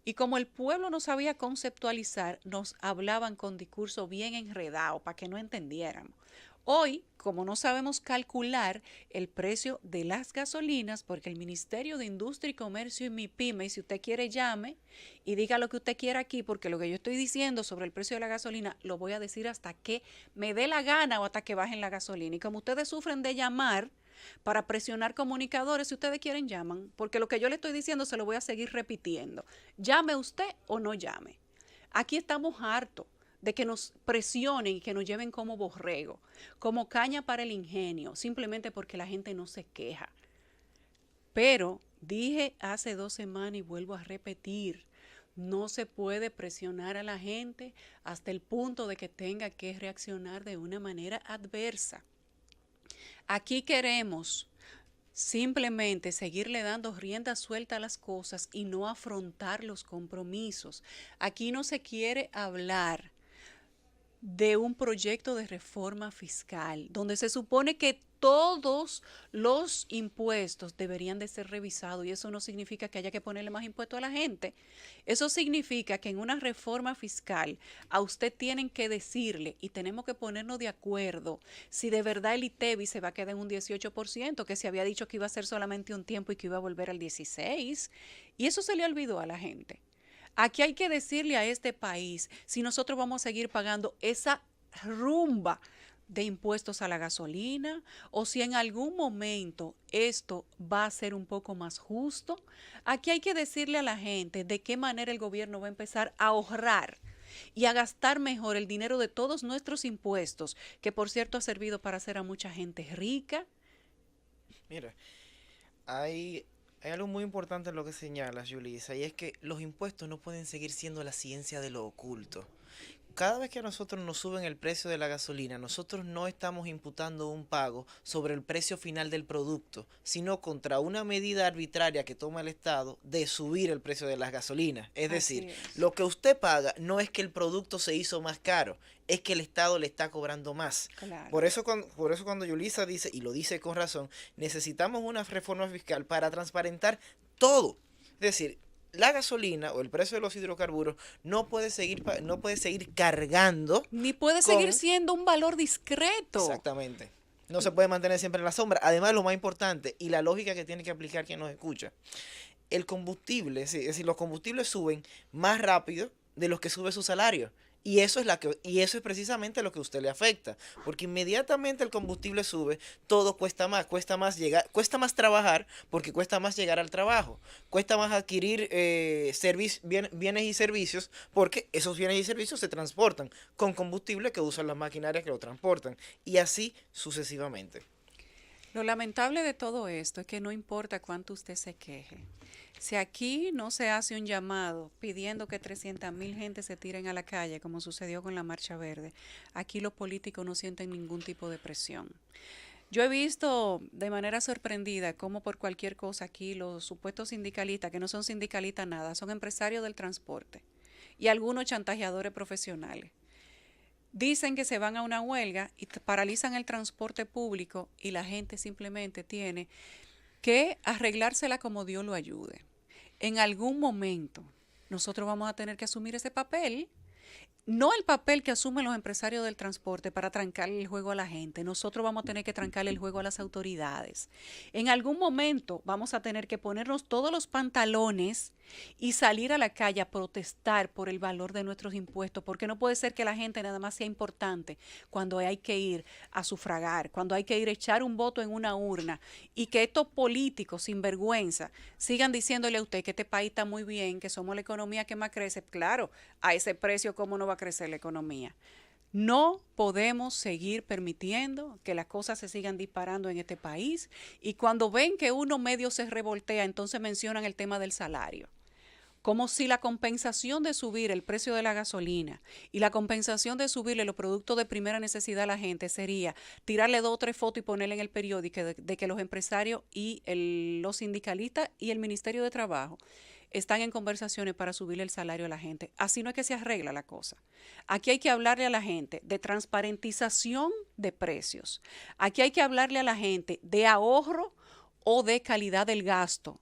Y como el pueblo no sabía conceptualizar, nos hablaban con discurso bien enredado para que no entendiéramos. Hoy, como no sabemos calcular el precio de las gasolinas, porque el Ministerio de Industria y Comercio y MIPYME, y si usted quiere llame y diga lo que usted quiera aquí, porque lo que yo estoy diciendo sobre el precio de la gasolina lo voy a decir hasta que me dé la gana o hasta que bajen la gasolina. Y como ustedes sufren de llamar para presionar comunicadores, si ustedes quieren llaman, porque lo que yo le estoy diciendo se lo voy a seguir repitiendo. Llame usted o no llame. Aquí estamos hartos de que nos presionen y que nos lleven como borrego, como caña para el ingenio, simplemente porque la gente no se queja. Pero dije hace 2 semanas y vuelvo a repetir, no se puede presionar a la gente hasta el punto de que tenga que reaccionar de una manera adversa. Aquí queremos simplemente seguirle dando rienda suelta a las cosas y no afrontar los compromisos. Aquí no se quiere hablar de un proyecto de reforma fiscal, donde se supone que todos los impuestos deberían de ser revisados, y eso no significa que haya que ponerle más impuestos a la gente. Eso significa que en una reforma fiscal a usted tienen que decirle, y tenemos que ponernos de acuerdo, si de verdad el ITEVI se va a quedar en un 18%, que se había dicho que iba a ser solamente un tiempo y que iba a volver al 16%, y eso se le olvidó a la gente. Aquí hay que decirle a este país si nosotros vamos a seguir pagando esa rumba de impuestos a la gasolina o si en algún momento esto va a ser un poco más justo. Aquí hay que decirle a la gente de qué manera el gobierno va a empezar a ahorrar y a gastar mejor el dinero de todos nuestros impuestos, que por cierto ha servido para hacer a mucha gente rica. Mira, hay algo muy importante en lo que señalas, Yulisa, y es que los impuestos no pueden seguir siendo la ciencia de lo oculto. Cada vez que a nosotros nos suben el precio de la gasolina, nosotros no estamos imputando un pago sobre el precio final del producto, sino contra una medida arbitraria que toma el Estado de subir el precio de las gasolinas. Es decir, lo que usted paga no es que el producto se hizo más caro, es que el Estado le está cobrando más. Claro. Por eso cuando Yulisa dice, y lo dice con razón, necesitamos una reforma fiscal para transparentar todo. Es decir, la gasolina o el precio de los hidrocarburos no puede seguir cargando. Ni puede seguir siendo un valor discreto. Exactamente. No se puede mantener siempre en la sombra. Además, lo más importante y la lógica que tiene que aplicar quien nos escucha, el combustible, es decir, los combustibles suben más rápido de los que sube su salario. Y eso es precisamente lo que a usted le afecta, porque inmediatamente el combustible sube, todo cuesta más llegar, cuesta más trabajar porque cuesta más llegar al trabajo, cuesta más adquirir bienes y servicios porque esos bienes y servicios se transportan con combustible que usan las maquinarias que lo transportan y así sucesivamente. Lo lamentable de todo esto es que no importa cuánto usted se queje. Si aquí no se hace un llamado pidiendo que 300.000 gente se tiren a la calle, como sucedió con la Marcha Verde, aquí los políticos no sienten ningún tipo de presión. Yo he visto de manera sorprendida cómo por cualquier cosa aquí los supuestos sindicalistas, que no son sindicalistas nada, son empresarios del transporte y algunos chantajeadores profesionales. Dicen que se van a una huelga y paralizan el transporte público y la gente simplemente tiene que arreglársela como Dios lo ayude. En algún momento nosotros vamos a tener que asumir ese papel, no el papel que asumen los empresarios del transporte para trancarle el juego a la gente. Nosotros vamos a tener que trancarle el juego a las autoridades. En algún momento vamos a tener que ponernos todos los pantalones y salir a la calle a protestar por el valor de nuestros impuestos, porque no puede ser que la gente nada más sea importante cuando hay que ir a sufragar, cuando hay que ir a echar un voto en una urna, y que estos políticos sin vergüenza sigan diciéndole a usted que este país está muy bien, que somos la economía que más crece. Claro, a ese precio, ¿cómo no va a crecer la economía? No podemos seguir permitiendo que las cosas se sigan disparando en este país, y cuando ven que uno medio se revoltea, entonces mencionan el tema del salario. Como si la compensación de subir el precio de la gasolina y la compensación de subirle los productos de primera necesidad a la gente sería tirarle 2 o 3 fotos y ponerle en el periódico de que los empresarios y los sindicalistas y el Ministerio de Trabajo están en conversaciones para subirle el salario a la gente. Así no es que se arregla la cosa. Aquí hay que hablarle a la gente de transparentización de precios. Aquí hay que hablarle a la gente de ahorro o de calidad del gasto.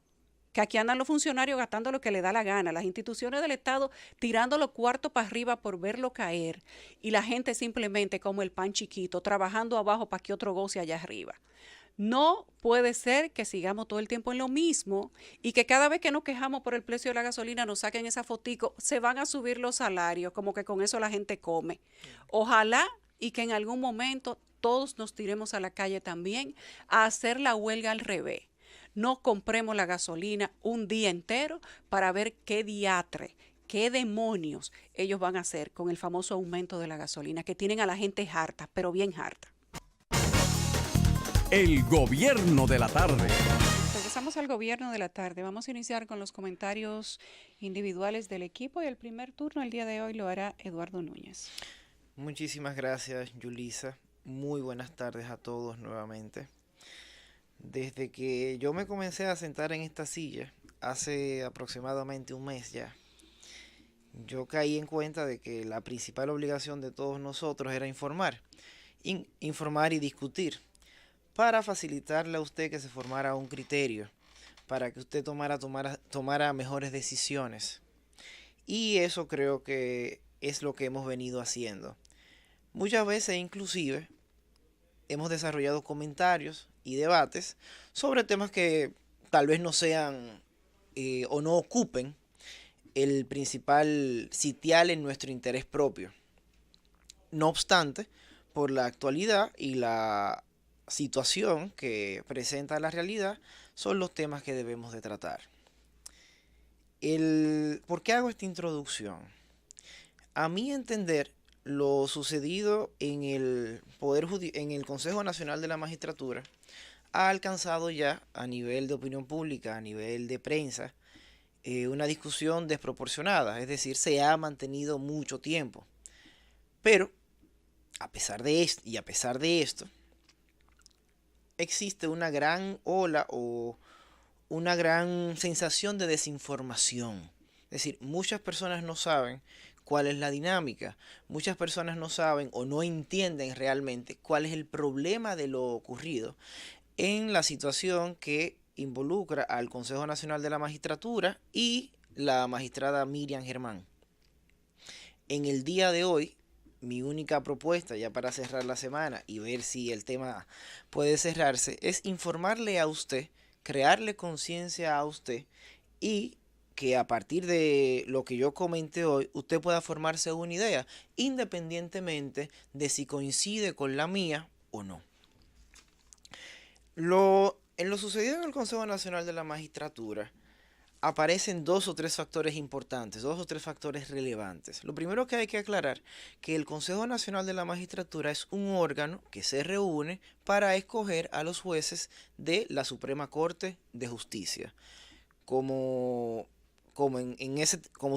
Que aquí andan los funcionarios gastando lo que le da la gana, las instituciones del Estado tirando los cuartos para arriba por verlo caer, y la gente simplemente como el pan chiquito, trabajando abajo para que otro goce allá arriba. No puede ser que sigamos todo el tiempo en lo mismo y que cada vez que nos quejamos por el precio de la gasolina nos saquen esa fotico, se van a subir los salarios, como que con eso la gente come. Ojalá y que en algún momento todos nos tiremos a la calle también a hacer la huelga al revés. No compremos la gasolina un día entero para ver qué diatre, qué demonios ellos van a hacer con el famoso aumento de la gasolina, que tienen a la gente harta, pero bien harta. El gobierno de la tarde. Regresamos al gobierno de la tarde. Vamos a iniciar con los comentarios individuales del equipo y el primer turno el día de hoy lo hará Eduardo Núñez. Muchísimas gracias, Yulisa. Muy buenas tardes a todos nuevamente. Desde que yo me comencé a sentar en esta silla, hace aproximadamente un mes ya, yo caí en cuenta de que la principal obligación de todos nosotros era informar y discutir, para facilitarle a usted que se formara un criterio, para que usted tomara mejores decisiones. Y eso creo que es lo que hemos venido haciendo. Muchas veces inclusive hemos desarrollado comentarios y debates sobre temas que tal vez no sean o no ocupen el principal sitial en nuestro interés propio. No obstante, por la actualidad y la situación que presenta la realidad, son los temas que debemos de tratar. ¿Por qué hago esta introducción? A mi entender, lo sucedido en el en el Consejo Nacional de la Magistratura ha alcanzado ya a nivel de opinión pública, a nivel de prensa, una discusión desproporcionada, es decir, se ha mantenido mucho tiempo. Pero, a pesar de esto, y a pesar de esto, existe una gran ola o una gran sensación de desinformación. Es decir, muchas personas no saben cuál es la dinámica, muchas personas no saben o no entienden realmente cuál es el problema de lo ocurrido en la situación que involucra al Consejo Nacional de la Magistratura y la magistrada Miriam Germán. En el día de hoy, mi única propuesta, ya para cerrar la semana y ver si el tema puede cerrarse, es informarle a usted, crearle conciencia a usted y que a partir de lo que yo comenté hoy, usted pueda formarse una idea, independientemente de si coincide con la mía o no. En lo sucedido en el Consejo Nacional de la Magistratura, aparecen dos o tres factores importantes, dos o tres factores relevantes. Lo primero que hay que aclarar, que el Consejo Nacional de la Magistratura es un órgano que se reúne para escoger a los jueces de la Suprema Corte de Justicia. Como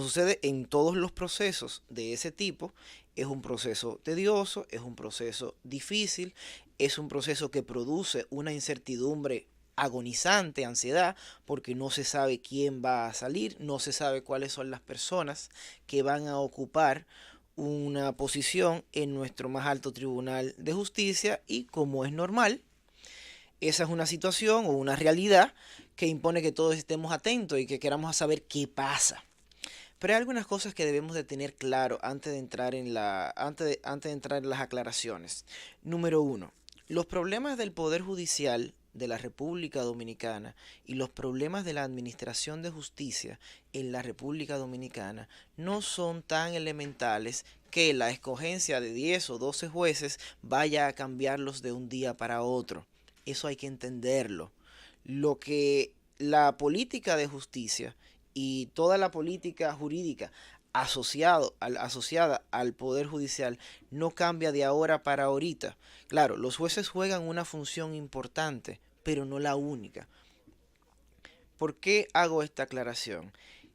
sucede en todos los procesos de ese tipo, es un proceso tedioso, es un proceso difícil, es un proceso que produce una incertidumbre agonizante, ansiedad, porque no se sabe quién va a salir, no se sabe cuáles son las personas que van a ocupar una posición en nuestro más alto tribunal de justicia y, como es normal, esa es una situación o una realidad que impone que todos estemos atentos y que queramos saber qué pasa. Pero hay algunas cosas que debemos de tener claro antes de entrar en las aclaraciones. Número 1. Los problemas del Poder Judicial de la República Dominicana y los problemas de la administración de justicia en la República Dominicana no son tan elementales que la escogencia de 10 o 12 jueces vaya a cambiarlos de un día para otro. Eso hay que entenderlo. Lo que la política de justicia y toda la política jurídica asociada al Poder Judicial no cambia de ahora para ahorita. Claro, los jueces juegan una función importante, pero no la única. ¿Por qué hago esta aclaración?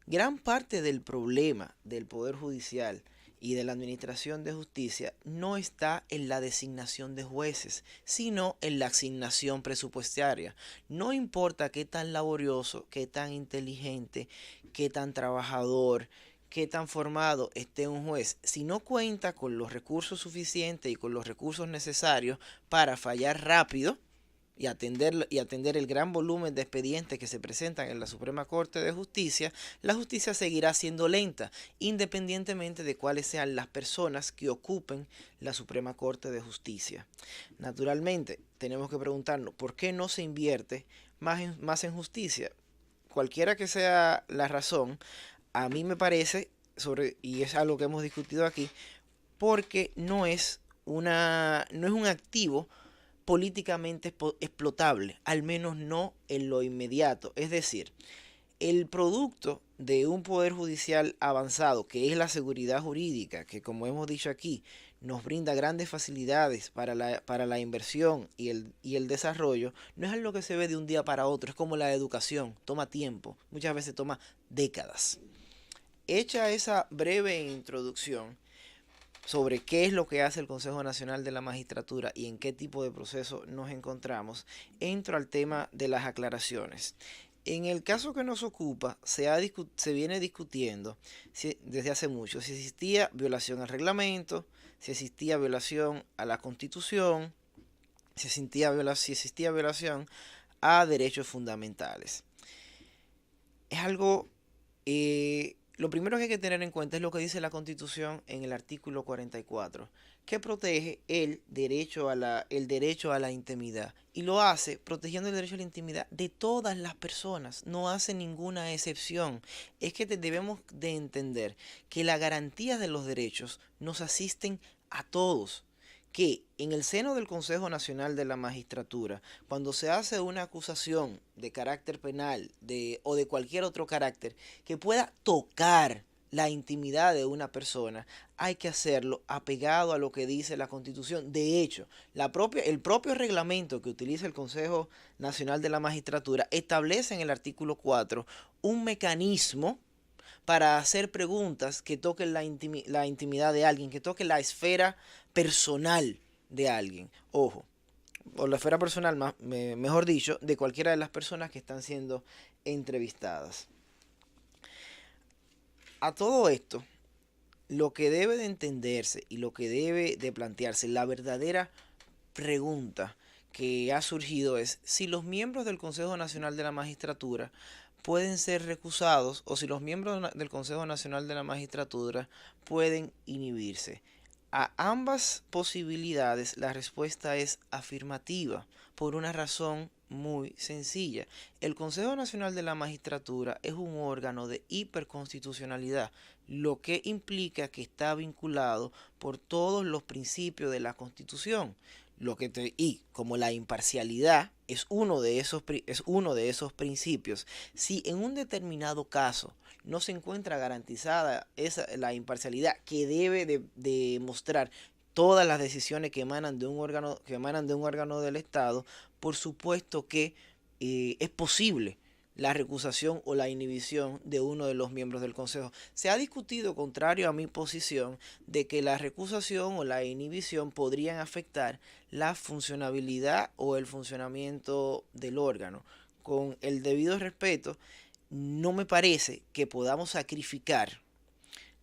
Gran parte del problema del Poder Judicial y de la Administración de Justicia no está en la designación de jueces, sino en la asignación presupuestaria. No importa qué tan laborioso, qué tan inteligente, qué tan trabajador, qué tan formado esté un juez, si no cuenta con los recursos suficientes y con los recursos necesarios para fallar rápido y atender el gran volumen de expedientes que se presentan en la Suprema Corte de Justicia, la justicia seguirá siendo lenta, independientemente de cuáles sean las personas que ocupen la Suprema Corte de Justicia. Naturalmente, tenemos que preguntarnos, ¿por qué no se invierte más en justicia? Cualquiera que sea la razón, a mí me parece, y es algo que hemos discutido aquí, porque no es un activo políticamente explotable, al menos no en lo inmediato. Es decir, el producto de un poder judicial avanzado, que es la seguridad jurídica, que como hemos dicho aquí, nos brinda grandes facilidades para la inversión y el desarrollo, no es algo que se ve de un día para otro, es como la educación, toma tiempo, muchas veces toma décadas. Hecha esa breve introducción sobre qué es lo que hace el Consejo Nacional de la Magistratura y en qué tipo de proceso nos encontramos, entro al tema de las aclaraciones. En el caso que nos ocupa, se viene discutiendo desde hace mucho si existía violación al reglamento, si existía violación a la Constitución, si existía violación a derechos fundamentales. Es algo... Lo primero que hay que tener en cuenta es lo que dice la Constitución en el artículo 44, que protege el derecho a la intimidad. Y lo hace protegiendo el derecho a la intimidad de todas las personas, no hace ninguna excepción. Es que debemos de entender que la garantía de los derechos nos asisten a todos. Que en el seno del Consejo Nacional de la Magistratura, cuando se hace una acusación de carácter penal o de cualquier otro carácter que pueda tocar la intimidad de una persona, hay que hacerlo apegado a lo que dice la Constitución. De hecho, el propio reglamento que utiliza el Consejo Nacional de la Magistratura establece en el artículo 4 un mecanismo para hacer preguntas que toquen la intimidad de alguien, que toquen la esfera personal de alguien. Ojo, o la esfera personal, mejor dicho, de cualquiera de las personas que están siendo entrevistadas. A todo esto, lo que debe de entenderse y lo que debe de plantearse, la verdadera pregunta que ha surgido es si los miembros del Consejo Nacional de la Magistratura pueden ser recusados o si los miembros del Consejo Nacional de la Magistratura pueden inhibirse. A ambas posibilidades la respuesta es afirmativa por una razón muy sencilla. El Consejo Nacional de la Magistratura es un órgano de hiperconstitucionalidad, lo que implica que está vinculado por todos los principios de la Constitución. Y como la imparcialidad es uno de esos principios, si en un determinado caso no se encuentra garantizada la imparcialidad que debe de mostrar todas las decisiones que emanan de un órgano del Estado, por supuesto que es posible la recusación o la inhibición de uno de los miembros del Consejo. Se ha discutido, contrario a mi posición, de que la recusación o la inhibición podrían afectar la funcionabilidad o el funcionamiento del órgano. Con el debido respeto, no me parece que podamos sacrificar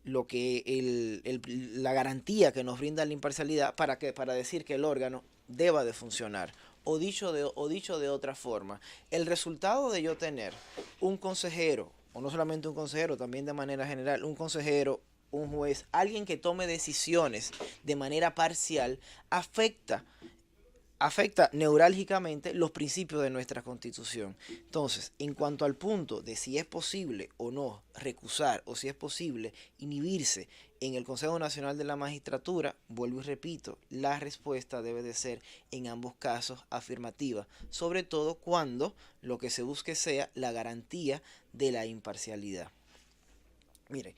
lo que la garantía que nos brinda la imparcialidad para decir que el órgano deba de funcionar. O dicho de otra forma, el resultado de yo tener un consejero, o no solamente un consejero, también de manera general, un consejero, un juez, alguien que tome decisiones de manera parcial, afecta neurálgicamente los principios de nuestra Constitución. Entonces, en cuanto al punto de si es posible o no recusar o si es posible inhibirse en el Consejo Nacional de la Magistratura, vuelvo y repito, la respuesta debe de ser en ambos casos afirmativa, sobre todo cuando lo que se busque sea la garantía de la imparcialidad. Mire,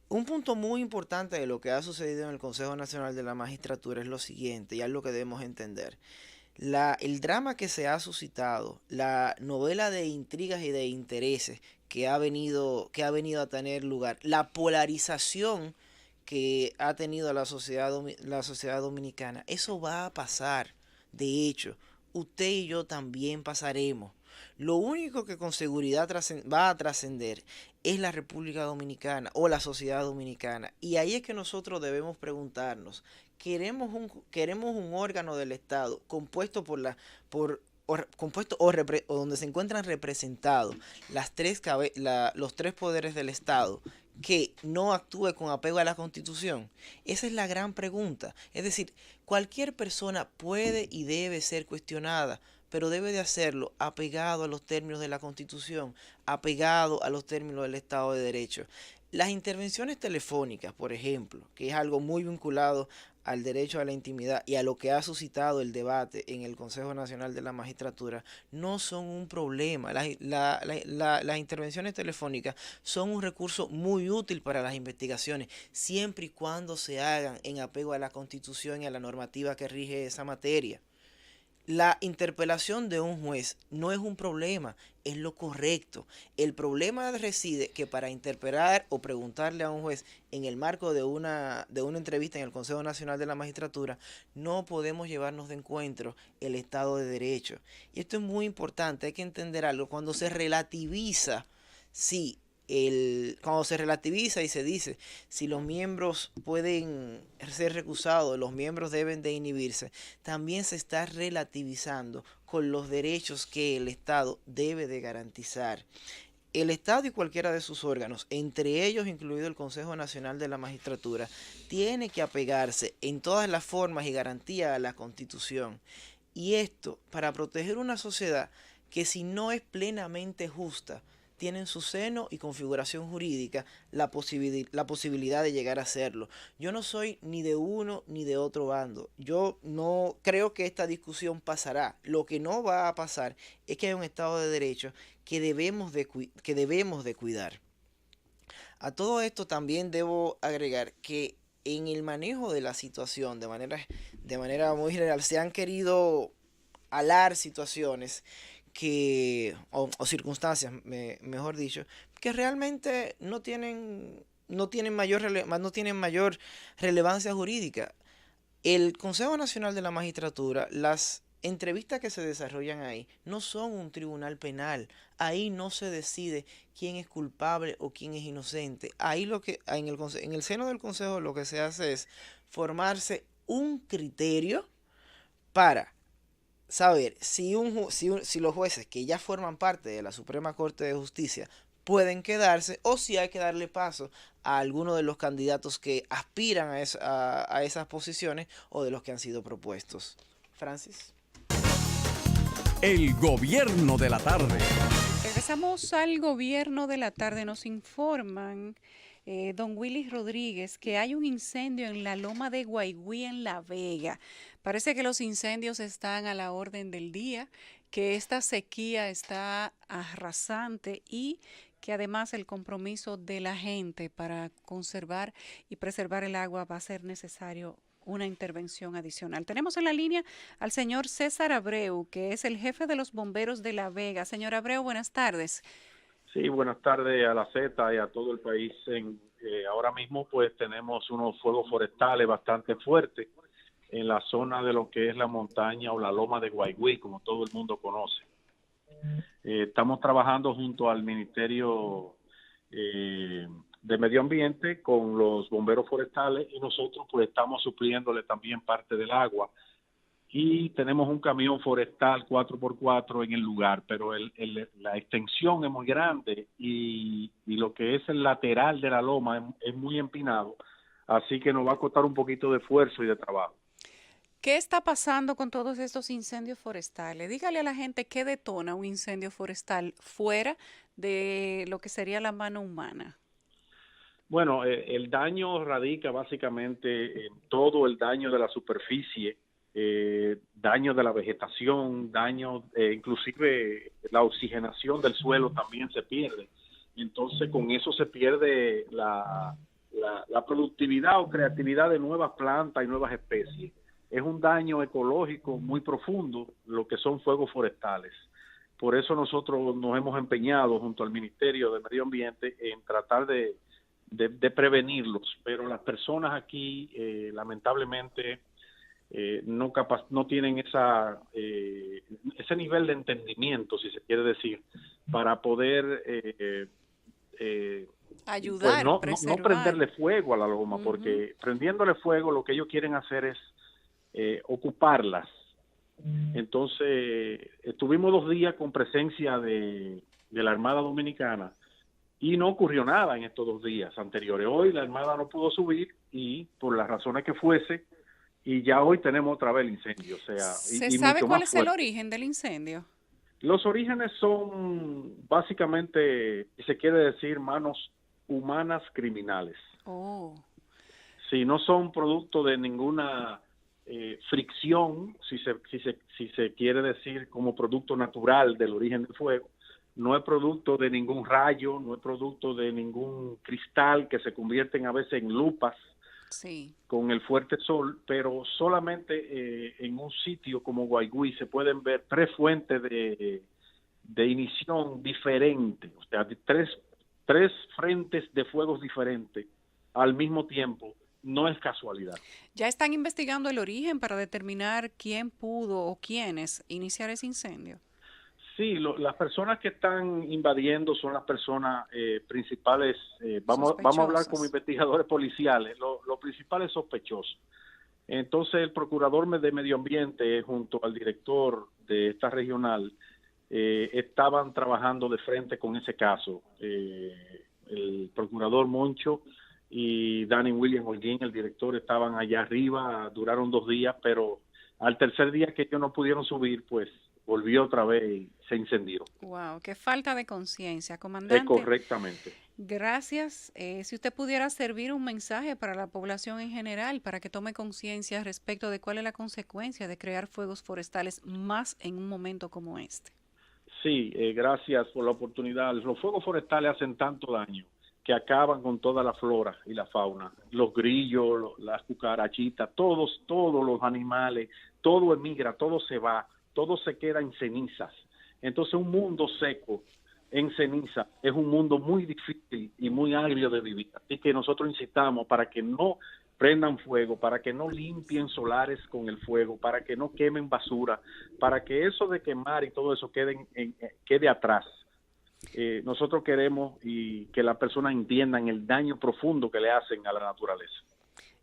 un punto muy importante de lo que ha sucedido en el Consejo Nacional de la Magistratura es lo siguiente, y es lo que debemos entender. El drama que se ha suscitado, la novela de intrigas y de intereses que ha venido a tener lugar, la polarización que ha tenido la sociedad dominicana, eso va a pasar. De hecho, usted y yo también pasaremos. Lo único que con seguridad va a trascender es la República Dominicana o la sociedad dominicana. Y ahí es que nosotros debemos preguntarnos, ¿queremos un órgano del Estado compuesto o donde se encuentran representados los tres poderes del Estado, que no actúe con apego a la Constitución? Esa es la gran pregunta. Es decir, cualquier persona puede y debe ser cuestionada, pero debe de hacerlo apegado a los términos de la Constitución, apegado a los términos del Estado de Derecho. Las intervenciones telefónicas, por ejemplo, que es algo muy vinculado al derecho a la intimidad y a lo que ha suscitado el debate en el Consejo Nacional de la Magistratura, no son un problema. Las intervenciones telefónicas son un recurso muy útil para las investigaciones, siempre y cuando se hagan en apego a la Constitución y a la normativa que rige esa materia. La interpelación de un juez no es un problema, es lo correcto. El problema reside que para interpelar o preguntarle a un juez en el marco de una entrevista en el Consejo Nacional de la Magistratura, no podemos llevarnos de encuentro el Estado de Derecho. Y esto es muy importante, hay que entender algo. Cuando se relativiza, cuando se relativiza y se dice si los miembros pueden ser recusados, los miembros deben de inhibirse, también se está relativizando con los derechos que el Estado debe de garantizar. El Estado y cualquiera de sus órganos, entre ellos incluido el Consejo Nacional de la Magistratura, tiene que apegarse en todas las formas y garantías a la Constitución. Y esto para proteger una sociedad que, si no es plenamente justa, tiene en su seno y configuración jurídica la posibilidad de llegar a serlo. Yo no soy ni de uno ni de otro bando. Yo no creo que esta discusión pasará. Lo que no va a pasar es que hay un Estado de Derecho que debemos de cuidar. A todo esto también debo agregar que en el manejo de la situación, de manera muy general, se han querido alar situaciones o circunstancias, mejor dicho, que realmente no tienen mayor relevancia jurídica. El Consejo Nacional de la Magistratura, las entrevistas que se desarrollan ahí no son un tribunal penal. Ahí no se decide quién es culpable o quién es inocente. Ahí en el seno del Consejo lo que se hace es formarse un criterio para saber si los jueces que ya forman parte de la Suprema Corte de Justicia pueden quedarse o si hay que darle paso a alguno de los candidatos que aspiran a esas posiciones o de los que han sido propuestos. Francis. El gobierno de la tarde. Regresamos al gobierno de la tarde. Nos informan, don Willy Rodríguez, que hay un incendio en la Loma de Guaigüí en La Vega. Parece que los incendios están a la orden del día, que esta sequía está arrasante y que además el compromiso de la gente para conservar y preservar el agua va a ser necesario una intervención adicional. Tenemos en la línea al señor César Abreu, que es el jefe de los bomberos de La Vega. Señor Abreu, buenas tardes. Sí, buenas tardes a la Z y a todo el país. Ahora mismo pues tenemos unos fuegos forestales bastante fuertes en la zona de lo que es la montaña o la loma de Guaigüí, como todo el mundo conoce. Estamos trabajando junto al Ministerio de Medio Ambiente con los bomberos forestales y nosotros pues estamos supliéndole también parte del agua y tenemos un camión forestal 4x4 en el lugar, pero la extensión es muy grande y lo que es el lateral de la loma es muy empinado, así que nos va a costar un poquito de esfuerzo y de trabajo. ¿Qué está pasando con todos estos incendios forestales? Dígale a la gente qué detona un incendio forestal fuera de lo que sería la mano humana. Bueno, el daño radica básicamente en todo el daño de la superficie, daño de la vegetación, daño, inclusive la oxigenación del suelo también se pierde. Entonces con eso se pierde la productividad o creatividad de nuevas plantas y nuevas especies. Es un daño ecológico muy profundo lo que son fuegos forestales. Por eso nosotros nos hemos empeñado junto al Ministerio de Medio Ambiente en tratar de prevenirlos, pero las personas aquí lamentablemente no tienen ese nivel de entendimiento, si se quiere decir, para poder ayudar, pues no prenderle fuego a la loma, porque prendiéndole fuego lo que ellos quieren hacer es ocuparlas. Entonces estuvimos 2 días con presencia de la Armada Dominicana y no ocurrió nada en estos 2 días anteriores. Hoy la Armada no pudo subir y por las razones que fuese, y ya hoy tenemos otra vez el incendio. O sea, ¿Se sabe cuál es el origen del incendio? Los orígenes son básicamente, si se quiere decir, manos humanas criminales. Oh. Si no son producto de ninguna fricción, si se quiere decir, como producto natural del origen del fuego, no es producto de ningún rayo, no es producto de ningún cristal que se convierten a veces en lupas sí, con el fuerte sol, pero solamente en un sitio como Guaigüí se pueden ver 3 fuentes de ignición diferentes, o sea, tres frentes de fuegos diferentes al mismo tiempo. No es casualidad. ¿Ya están investigando el origen para determinar quién pudo o quiénes iniciar ese incendio? Sí, las personas que están invadiendo son las personas principales, vamos a hablar como investigadores policiales, los principales sospechosos. Entonces el procurador de Medio Ambiente junto al director de esta regional estaban trabajando de frente con ese caso. El procurador Moncho y Danny William Holguín, el director, estaban allá arriba, duraron 2 días, pero al tercer día que ellos no pudieron subir, pues volvió otra vez y se incendió. Wow, qué falta de conciencia, comandante. Correctamente. Gracias. Si usted pudiera servir un mensaje para la población en general, para que tome conciencia respecto de cuál es la consecuencia de crear fuegos forestales más en un momento como este. Sí, gracias por la oportunidad. Los fuegos forestales hacen tanto daño que acaban con toda la flora y la fauna, los grillos, las cucarachitas, todos los animales, todo emigra, todo se va, todo se queda en cenizas. Entonces un mundo seco en ceniza es un mundo muy difícil y muy agrio de vivir. Así que nosotros incitamos para que no prendan fuego, para que no limpien solares con el fuego, para que no quemen basura, para que eso de quemar y todo eso quede atrás. Nosotros queremos y que las personas entiendan el daño profundo que le hacen a la naturaleza.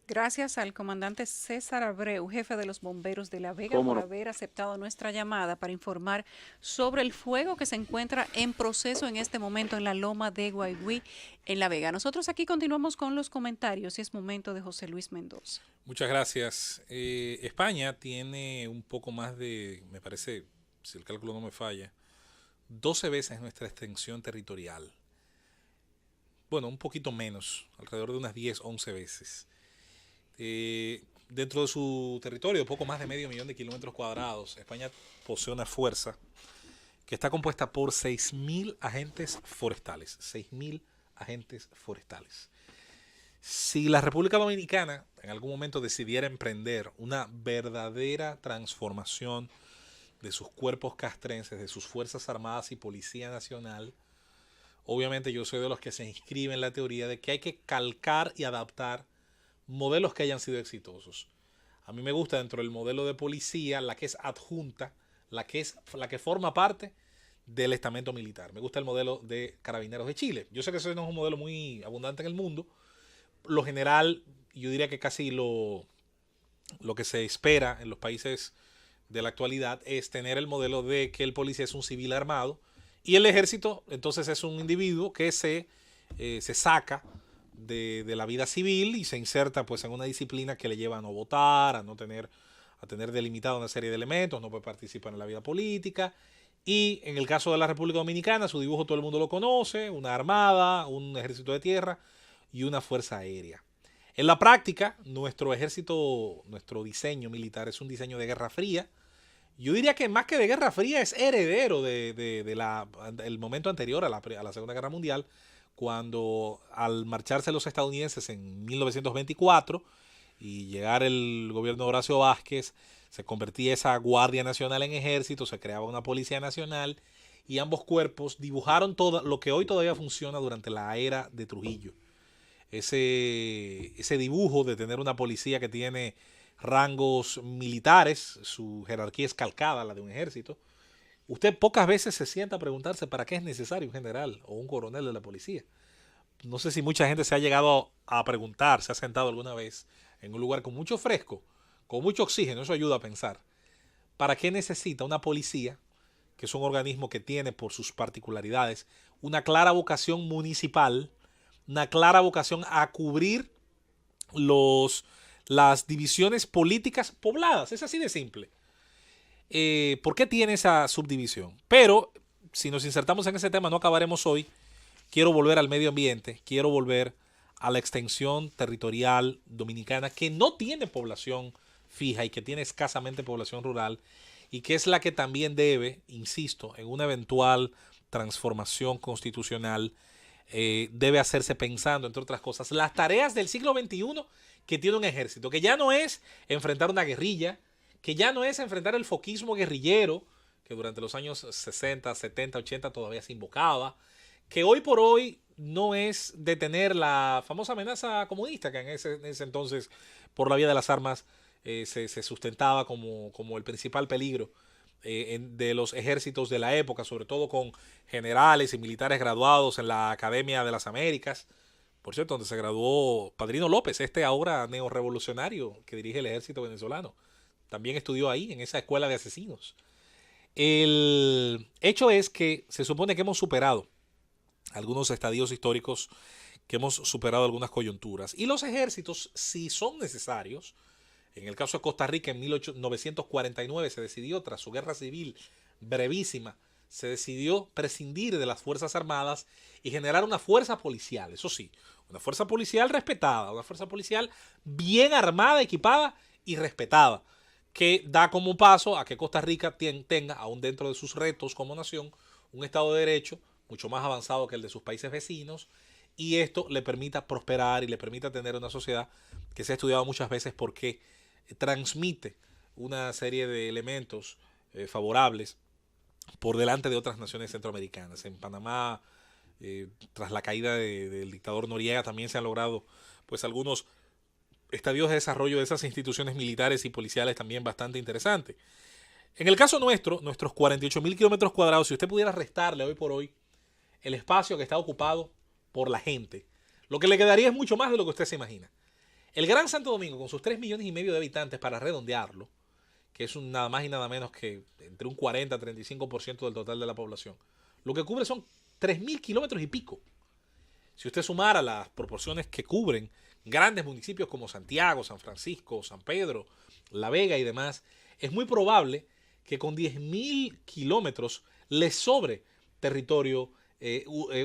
Gracias al comandante César Abreu, jefe de los bomberos de La Vega, ¿Cómo por no? haber aceptado nuestra llamada para informar sobre el fuego que se encuentra en proceso en este momento en la loma de Guaigüí, en La Vega. Nosotros aquí continuamos con los comentarios y es momento de José Luis Mendoza. Muchas gracias. España tiene un poco más de, me parece, si el cálculo no me falla, 12 veces nuestra extensión territorial. Bueno, un poquito menos, alrededor de unas 10, 11 veces. Dentro de su territorio, poco más de 500.000 de kilómetros cuadrados, España posee una fuerza que está compuesta por 6.000 agentes forestales. 6.000 agentes forestales. Si la República Dominicana en algún momento decidiera emprender una verdadera transformación de sus cuerpos castrenses, de sus Fuerzas Armadas y Policía Nacional, obviamente yo soy de los que se inscriben en la teoría de que hay que calcar y adaptar modelos que hayan sido exitosos. A mí me gusta dentro del modelo de policía la que es adjunta, la que forma parte del estamento militar. Me gusta el modelo de Carabineros de Chile. Yo sé que eso no es un modelo muy abundante en el mundo. Lo general, yo diría que casi lo que se espera en los países de la actualidad es tener el modelo de que el policía es un civil armado y el ejército entonces es un individuo que se saca de la vida civil y se inserta pues en una disciplina que le lleva a no votar, a tener delimitada una serie de elementos, no puede participar en la vida política. Y en el caso de la República Dominicana, su dibujo todo el mundo lo conoce: una armada, un ejército de tierra y una fuerza aérea. En la práctica, nuestro ejército, nuestro diseño militar es un diseño de Guerra Fría. Yo diría que más que de Guerra Fría es heredero del momento anterior a la Segunda Guerra Mundial, cuando al marcharse los estadounidenses en 1924 y llegar el gobierno de Horacio Vázquez, se convertía esa Guardia Nacional en ejército, se creaba una Policía Nacional y ambos cuerpos dibujaron todo lo que hoy todavía funciona durante la era de Trujillo. Ese dibujo de tener una policía que tiene rangos militares, su jerarquía es calcada a la de un ejército. Usted pocas veces se sienta a preguntarse para qué es necesario un general o un coronel de la policía. No sé si mucha gente se ha llegado a preguntar, se ha sentado alguna vez en un lugar con mucho fresco, con mucho oxígeno, eso ayuda a pensar. ¿Para qué necesita una policía, que es un organismo que tiene por sus particularidades una clara vocación municipal, una clara vocación a cubrir las divisiones políticas pobladas? Es así de simple. ¿Por qué tiene esa subdivisión? Pero si nos insertamos en ese tema no acabaremos hoy. Quiero volver al medio ambiente, quiero volver a la extensión territorial dominicana que no tiene población fija y que tiene escasamente población rural y que es la que también debe, insisto, en una eventual transformación constitucional, debe hacerse pensando, entre otras cosas, las tareas del siglo XXI que tiene un ejército, que ya no es enfrentar una guerrilla, que ya no es enfrentar el foquismo guerrillero, que durante los años 60, 70, 80 todavía se invocaba, que hoy por hoy no es detener la famosa amenaza comunista, que en ese entonces, por la vía de las armas, se sustentaba como el principal peligro de los ejércitos de la época, sobre todo con generales y militares graduados en la Academia de las Américas, por cierto, donde se graduó Padrino López, ahora neorrevolucionario que dirige el ejército venezolano. También estudió ahí, en esa escuela de asesinos. El hecho es que se supone que hemos superado algunos estadios históricos, que hemos superado algunas coyunturas. Y los ejércitos, si son necesarios, en el caso de Costa Rica en 1949 se decidió, tras su guerra civil brevísima, se decidió prescindir de las Fuerzas Armadas y generar una fuerza policial. Eso sí, una fuerza policial respetada, una fuerza policial bien armada, equipada y respetada, que da como paso a que Costa Rica tenga, aún dentro de sus retos como nación, un Estado de Derecho mucho más avanzado que el de sus países vecinos y esto le permita prosperar y le permita tener una sociedad que se ha estudiado muchas veces porque transmite una serie de elementos favorables por delante de otras naciones centroamericanas. En Panamá, tras la caída del dictador Noriega, también se han logrado pues algunos estadios de desarrollo de esas instituciones militares y policiales también bastante interesantes. En el caso nuestro, nuestros 48.000 kilómetros cuadrados, si usted pudiera restarle hoy por hoy el espacio que está ocupado por la gente, lo que le quedaría es mucho más de lo que usted se imagina. El Gran Santo Domingo, con sus 3,5 millones de habitantes, para redondearlo, que es nada más y nada menos que entre un 40 a 35% del total de la población, lo que cubre son 3,000 kilómetros y pico. Si usted sumara las proporciones que cubren grandes municipios como Santiago, San Francisco, San Pedro, La Vega y demás, es muy probable que con 10,000 kilómetros le sobre territorio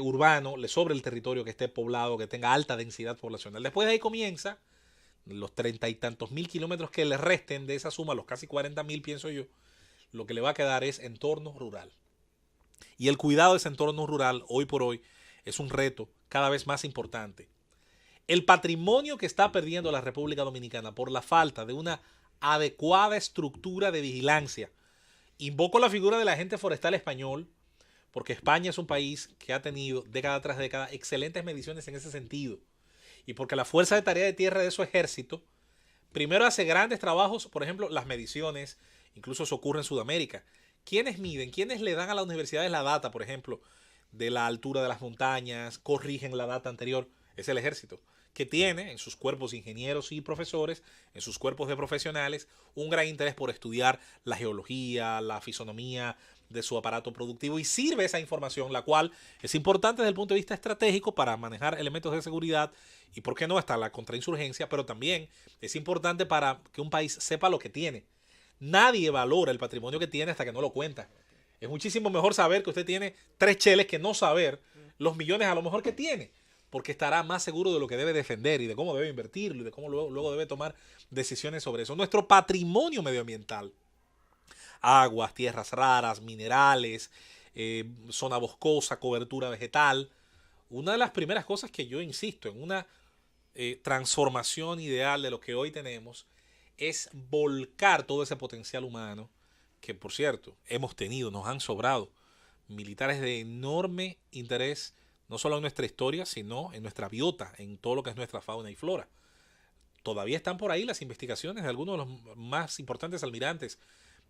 urbano, le sobre el territorio que esté poblado, que tenga alta densidad poblacional. Después de ahí comienza los 30 y tantos mil kilómetros que le resten de esa suma, los casi 40,000 pienso yo, lo que le va a quedar es entorno rural. Y el cuidado de ese entorno rural hoy por hoy es un reto cada vez más importante. El patrimonio que está perdiendo la República Dominicana por la falta de una adecuada estructura de vigilancia. Invoco la figura del agente forestal español, porque España es un país que ha tenido década tras década excelentes mediciones en ese sentido. Y porque la Fuerza de Tarea de Tierra de su ejército primero hace grandes trabajos, por ejemplo, las mediciones, incluso eso ocurre en Sudamérica. ¿Quiénes miden? ¿Quiénes le dan a las universidades la data, por ejemplo, de la altura de las montañas? Corrigen la data anterior. Es el ejército, que tiene en sus cuerpos de ingenieros y profesores, en sus cuerpos de profesionales, un gran interés por estudiar la geología, la fisonomía de su aparato productivo, y sirve esa información, la cual es importante desde el punto de vista estratégico para manejar elementos de seguridad y, por qué no, hasta la contrainsurgencia, pero también es importante para que un país sepa lo que tiene. Nadie valora el patrimonio que tiene hasta que no lo cuenta. Es muchísimo mejor saber que usted tiene 3 cheles que no saber los millones a lo mejor que tiene, porque estará más seguro de lo que debe defender y de cómo debe invertirlo y de cómo luego debe tomar decisiones sobre eso. Nuestro patrimonio medioambiental, aguas, tierras raras, minerales, zona boscosa, cobertura vegetal. Una de las primeras cosas que yo insisto en una transformación ideal de lo que hoy tenemos es volcar todo ese potencial humano que, por cierto, hemos tenido, nos han sobrado militares de enorme interés, no solo en nuestra historia, sino en nuestra biota, en todo lo que es nuestra fauna y flora. Todavía están por ahí las investigaciones de algunos de los más importantes almirantes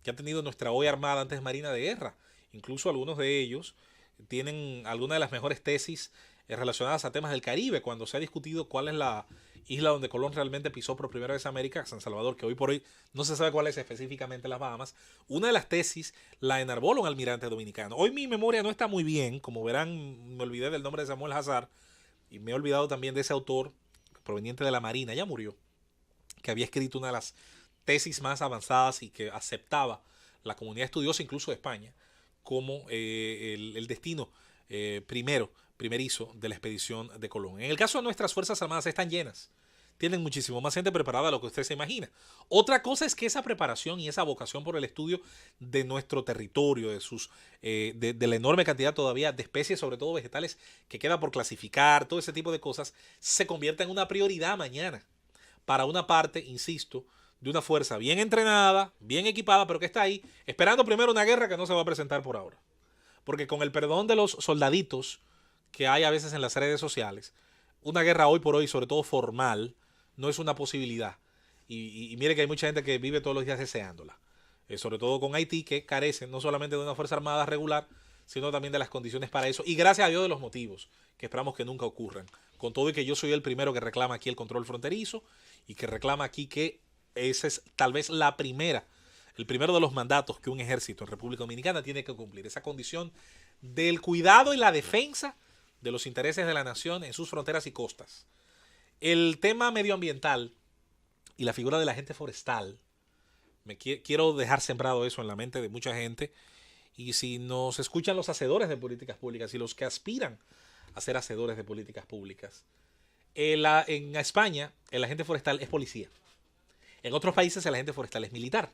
que ha tenido nuestra hoy Armada, antes Marina de Guerra. Incluso algunos de ellos tienen algunas de las mejores tesis relacionadas a temas del Caribe, cuando se ha discutido cuál es la isla donde Colón realmente pisó por primera vez América, San Salvador, que hoy por hoy no se sabe cuál es específicamente las Bahamas. Una de las tesis la enarbola un almirante dominicano. Hoy mi memoria no está muy bien, como verán, me olvidé del nombre de Samuel Hazard y me he olvidado también de ese autor proveniente de la Marina, ya murió, que había escrito una de las tesis más avanzadas y que aceptaba la comunidad estudiosa incluso de España como el destino primerizo de la expedición de Colón. En el caso de nuestras Fuerzas Armadas están llenas, tienen muchísimo más gente preparada de lo que usted se imagina. Otra cosa es que esa preparación y esa vocación por el estudio de nuestro territorio, de la enorme cantidad todavía de especies, sobre todo vegetales, que queda por clasificar, todo ese tipo de cosas, se convierta en una prioridad mañana para una parte, insisto, de una fuerza bien entrenada, bien equipada, pero que está ahí, esperando primero una guerra que no se va a presentar por ahora. Porque con el perdón de los soldaditos que hay a veces en las redes sociales, una guerra hoy por hoy, sobre todo formal, no es una posibilidad. Y mire que hay mucha gente que vive todos los días deseándola. Sobre todo con Haití, que carece no solamente de una fuerza armada regular, sino también de las condiciones para eso. Y gracias a Dios de los motivos, que esperamos que nunca ocurran. Con todo y que yo soy el primero que reclama aquí el control fronterizo y que reclama aquí que esa es tal vez el primero de los mandatos que un ejército en República Dominicana tiene que cumplir. Esa condición del cuidado y la defensa de los intereses de la nación en sus fronteras y costas. El tema medioambiental y la figura del agente forestal, quiero dejar sembrado eso en la mente de mucha gente. Y si nos escuchan los hacedores de políticas públicas y los que aspiran a ser hacedores de políticas públicas, en España el agente forestal es policía. En otros países el agente forestal es militar.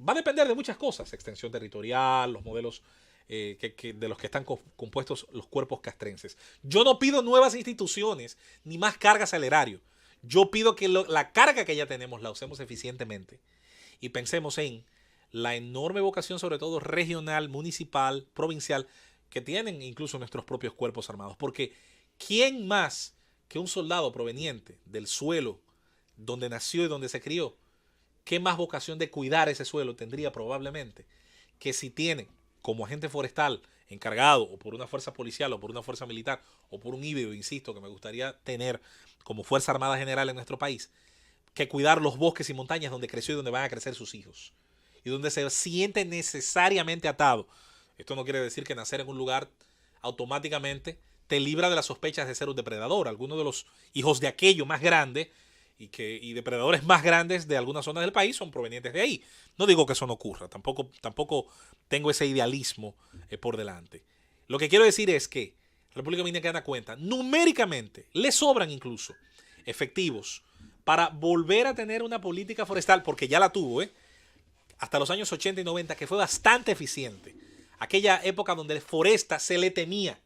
Va a depender de muchas cosas, extensión territorial, los modelos de los que están compuestos los cuerpos castrenses. Yo no pido nuevas instituciones ni más cargas al erario. Yo pido que la carga que ya tenemos la usemos eficientemente y pensemos en la enorme vocación, sobre todo regional, municipal, provincial, que tienen incluso nuestros propios cuerpos armados. Porque ¿quién más que un soldado proveniente del suelo donde nació y donde se crió, qué más vocación de cuidar ese suelo tendría probablemente que si tiene como agente forestal encargado o por una fuerza policial o por una fuerza militar o por un híbrido, insisto, que me gustaría tener como Fuerza Armada General en nuestro país, que cuidar los bosques y montañas donde creció y donde van a crecer sus hijos y donde se siente necesariamente atado? Esto no quiere decir que nacer en un lugar automáticamente te libra de las sospechas de ser un depredador. Algunos de los hijos de aquello más grande y depredadores más grandes de algunas zonas del país son provenientes de ahí. No digo que eso no ocurra, tampoco tengo ese idealismo por delante. Lo que quiero decir es que República Dominicana cuenta, numéricamente, le sobran incluso efectivos para volver a tener una política forestal, porque ya la tuvo, hasta los años 80 y 90, que fue bastante eficiente. Aquella época donde Foresta se le temía.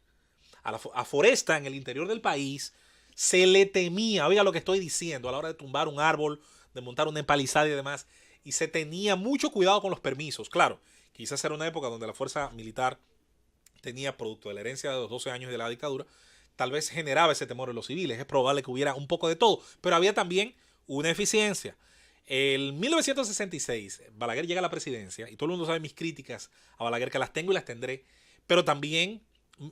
A Foresta en el interior del país se le temía, oiga lo que estoy diciendo, a la hora de tumbar un árbol, de montar una empalizada y demás, y se tenía mucho cuidado con los permisos. Claro, quizás era una época donde la fuerza militar tenía, producto de la herencia de los 12 años de la dictadura, tal vez generaba ese temor en los civiles. Es probable que hubiera un poco de todo, pero había también una eficiencia. En 1966, Balaguer llega a la presidencia, y todo el mundo sabe mis críticas a Balaguer, que las tengo y las tendré, pero también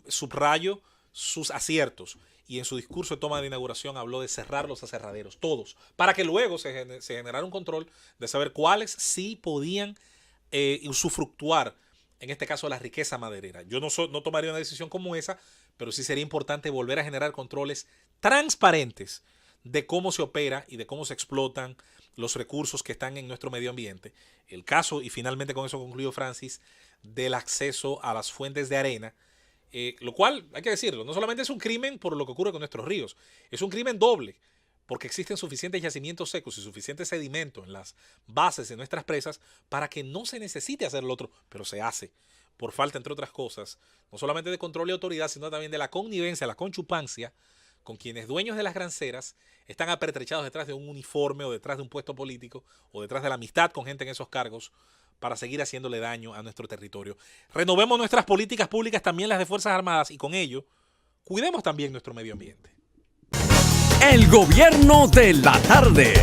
subrayo sus aciertos. Y en su discurso de toma de inauguración habló de cerrar los aserraderos, todos, para que luego se generara un control de saber cuáles sí podían usufructuar, en este caso, la riqueza maderera. Yo no tomaría una decisión como esa, pero sí sería importante volver a generar controles transparentes de cómo se opera y de cómo se explotan los recursos que están en nuestro medio ambiente. El caso, y finalmente con eso concluyo, Francis, del acceso a las fuentes de arena, lo cual, hay que decirlo, no solamente es un crimen por lo que ocurre con nuestros ríos, es un crimen doble, porque existen suficientes yacimientos secos y suficiente sedimento en las bases de nuestras presas para que no se necesite hacer lo otro, pero se hace por falta, entre otras cosas, no solamente de control y autoridad, sino también de la connivencia, la conchupancia con quienes dueños de las granceras están apertrechados detrás de un uniforme o detrás de un puesto político o detrás de la amistad con gente en esos cargos para seguir haciéndole daño a nuestro territorio. Renovemos nuestras políticas públicas, también las de Fuerzas Armadas, y con ello cuidemos también nuestro medio ambiente. El gobierno de la tarde.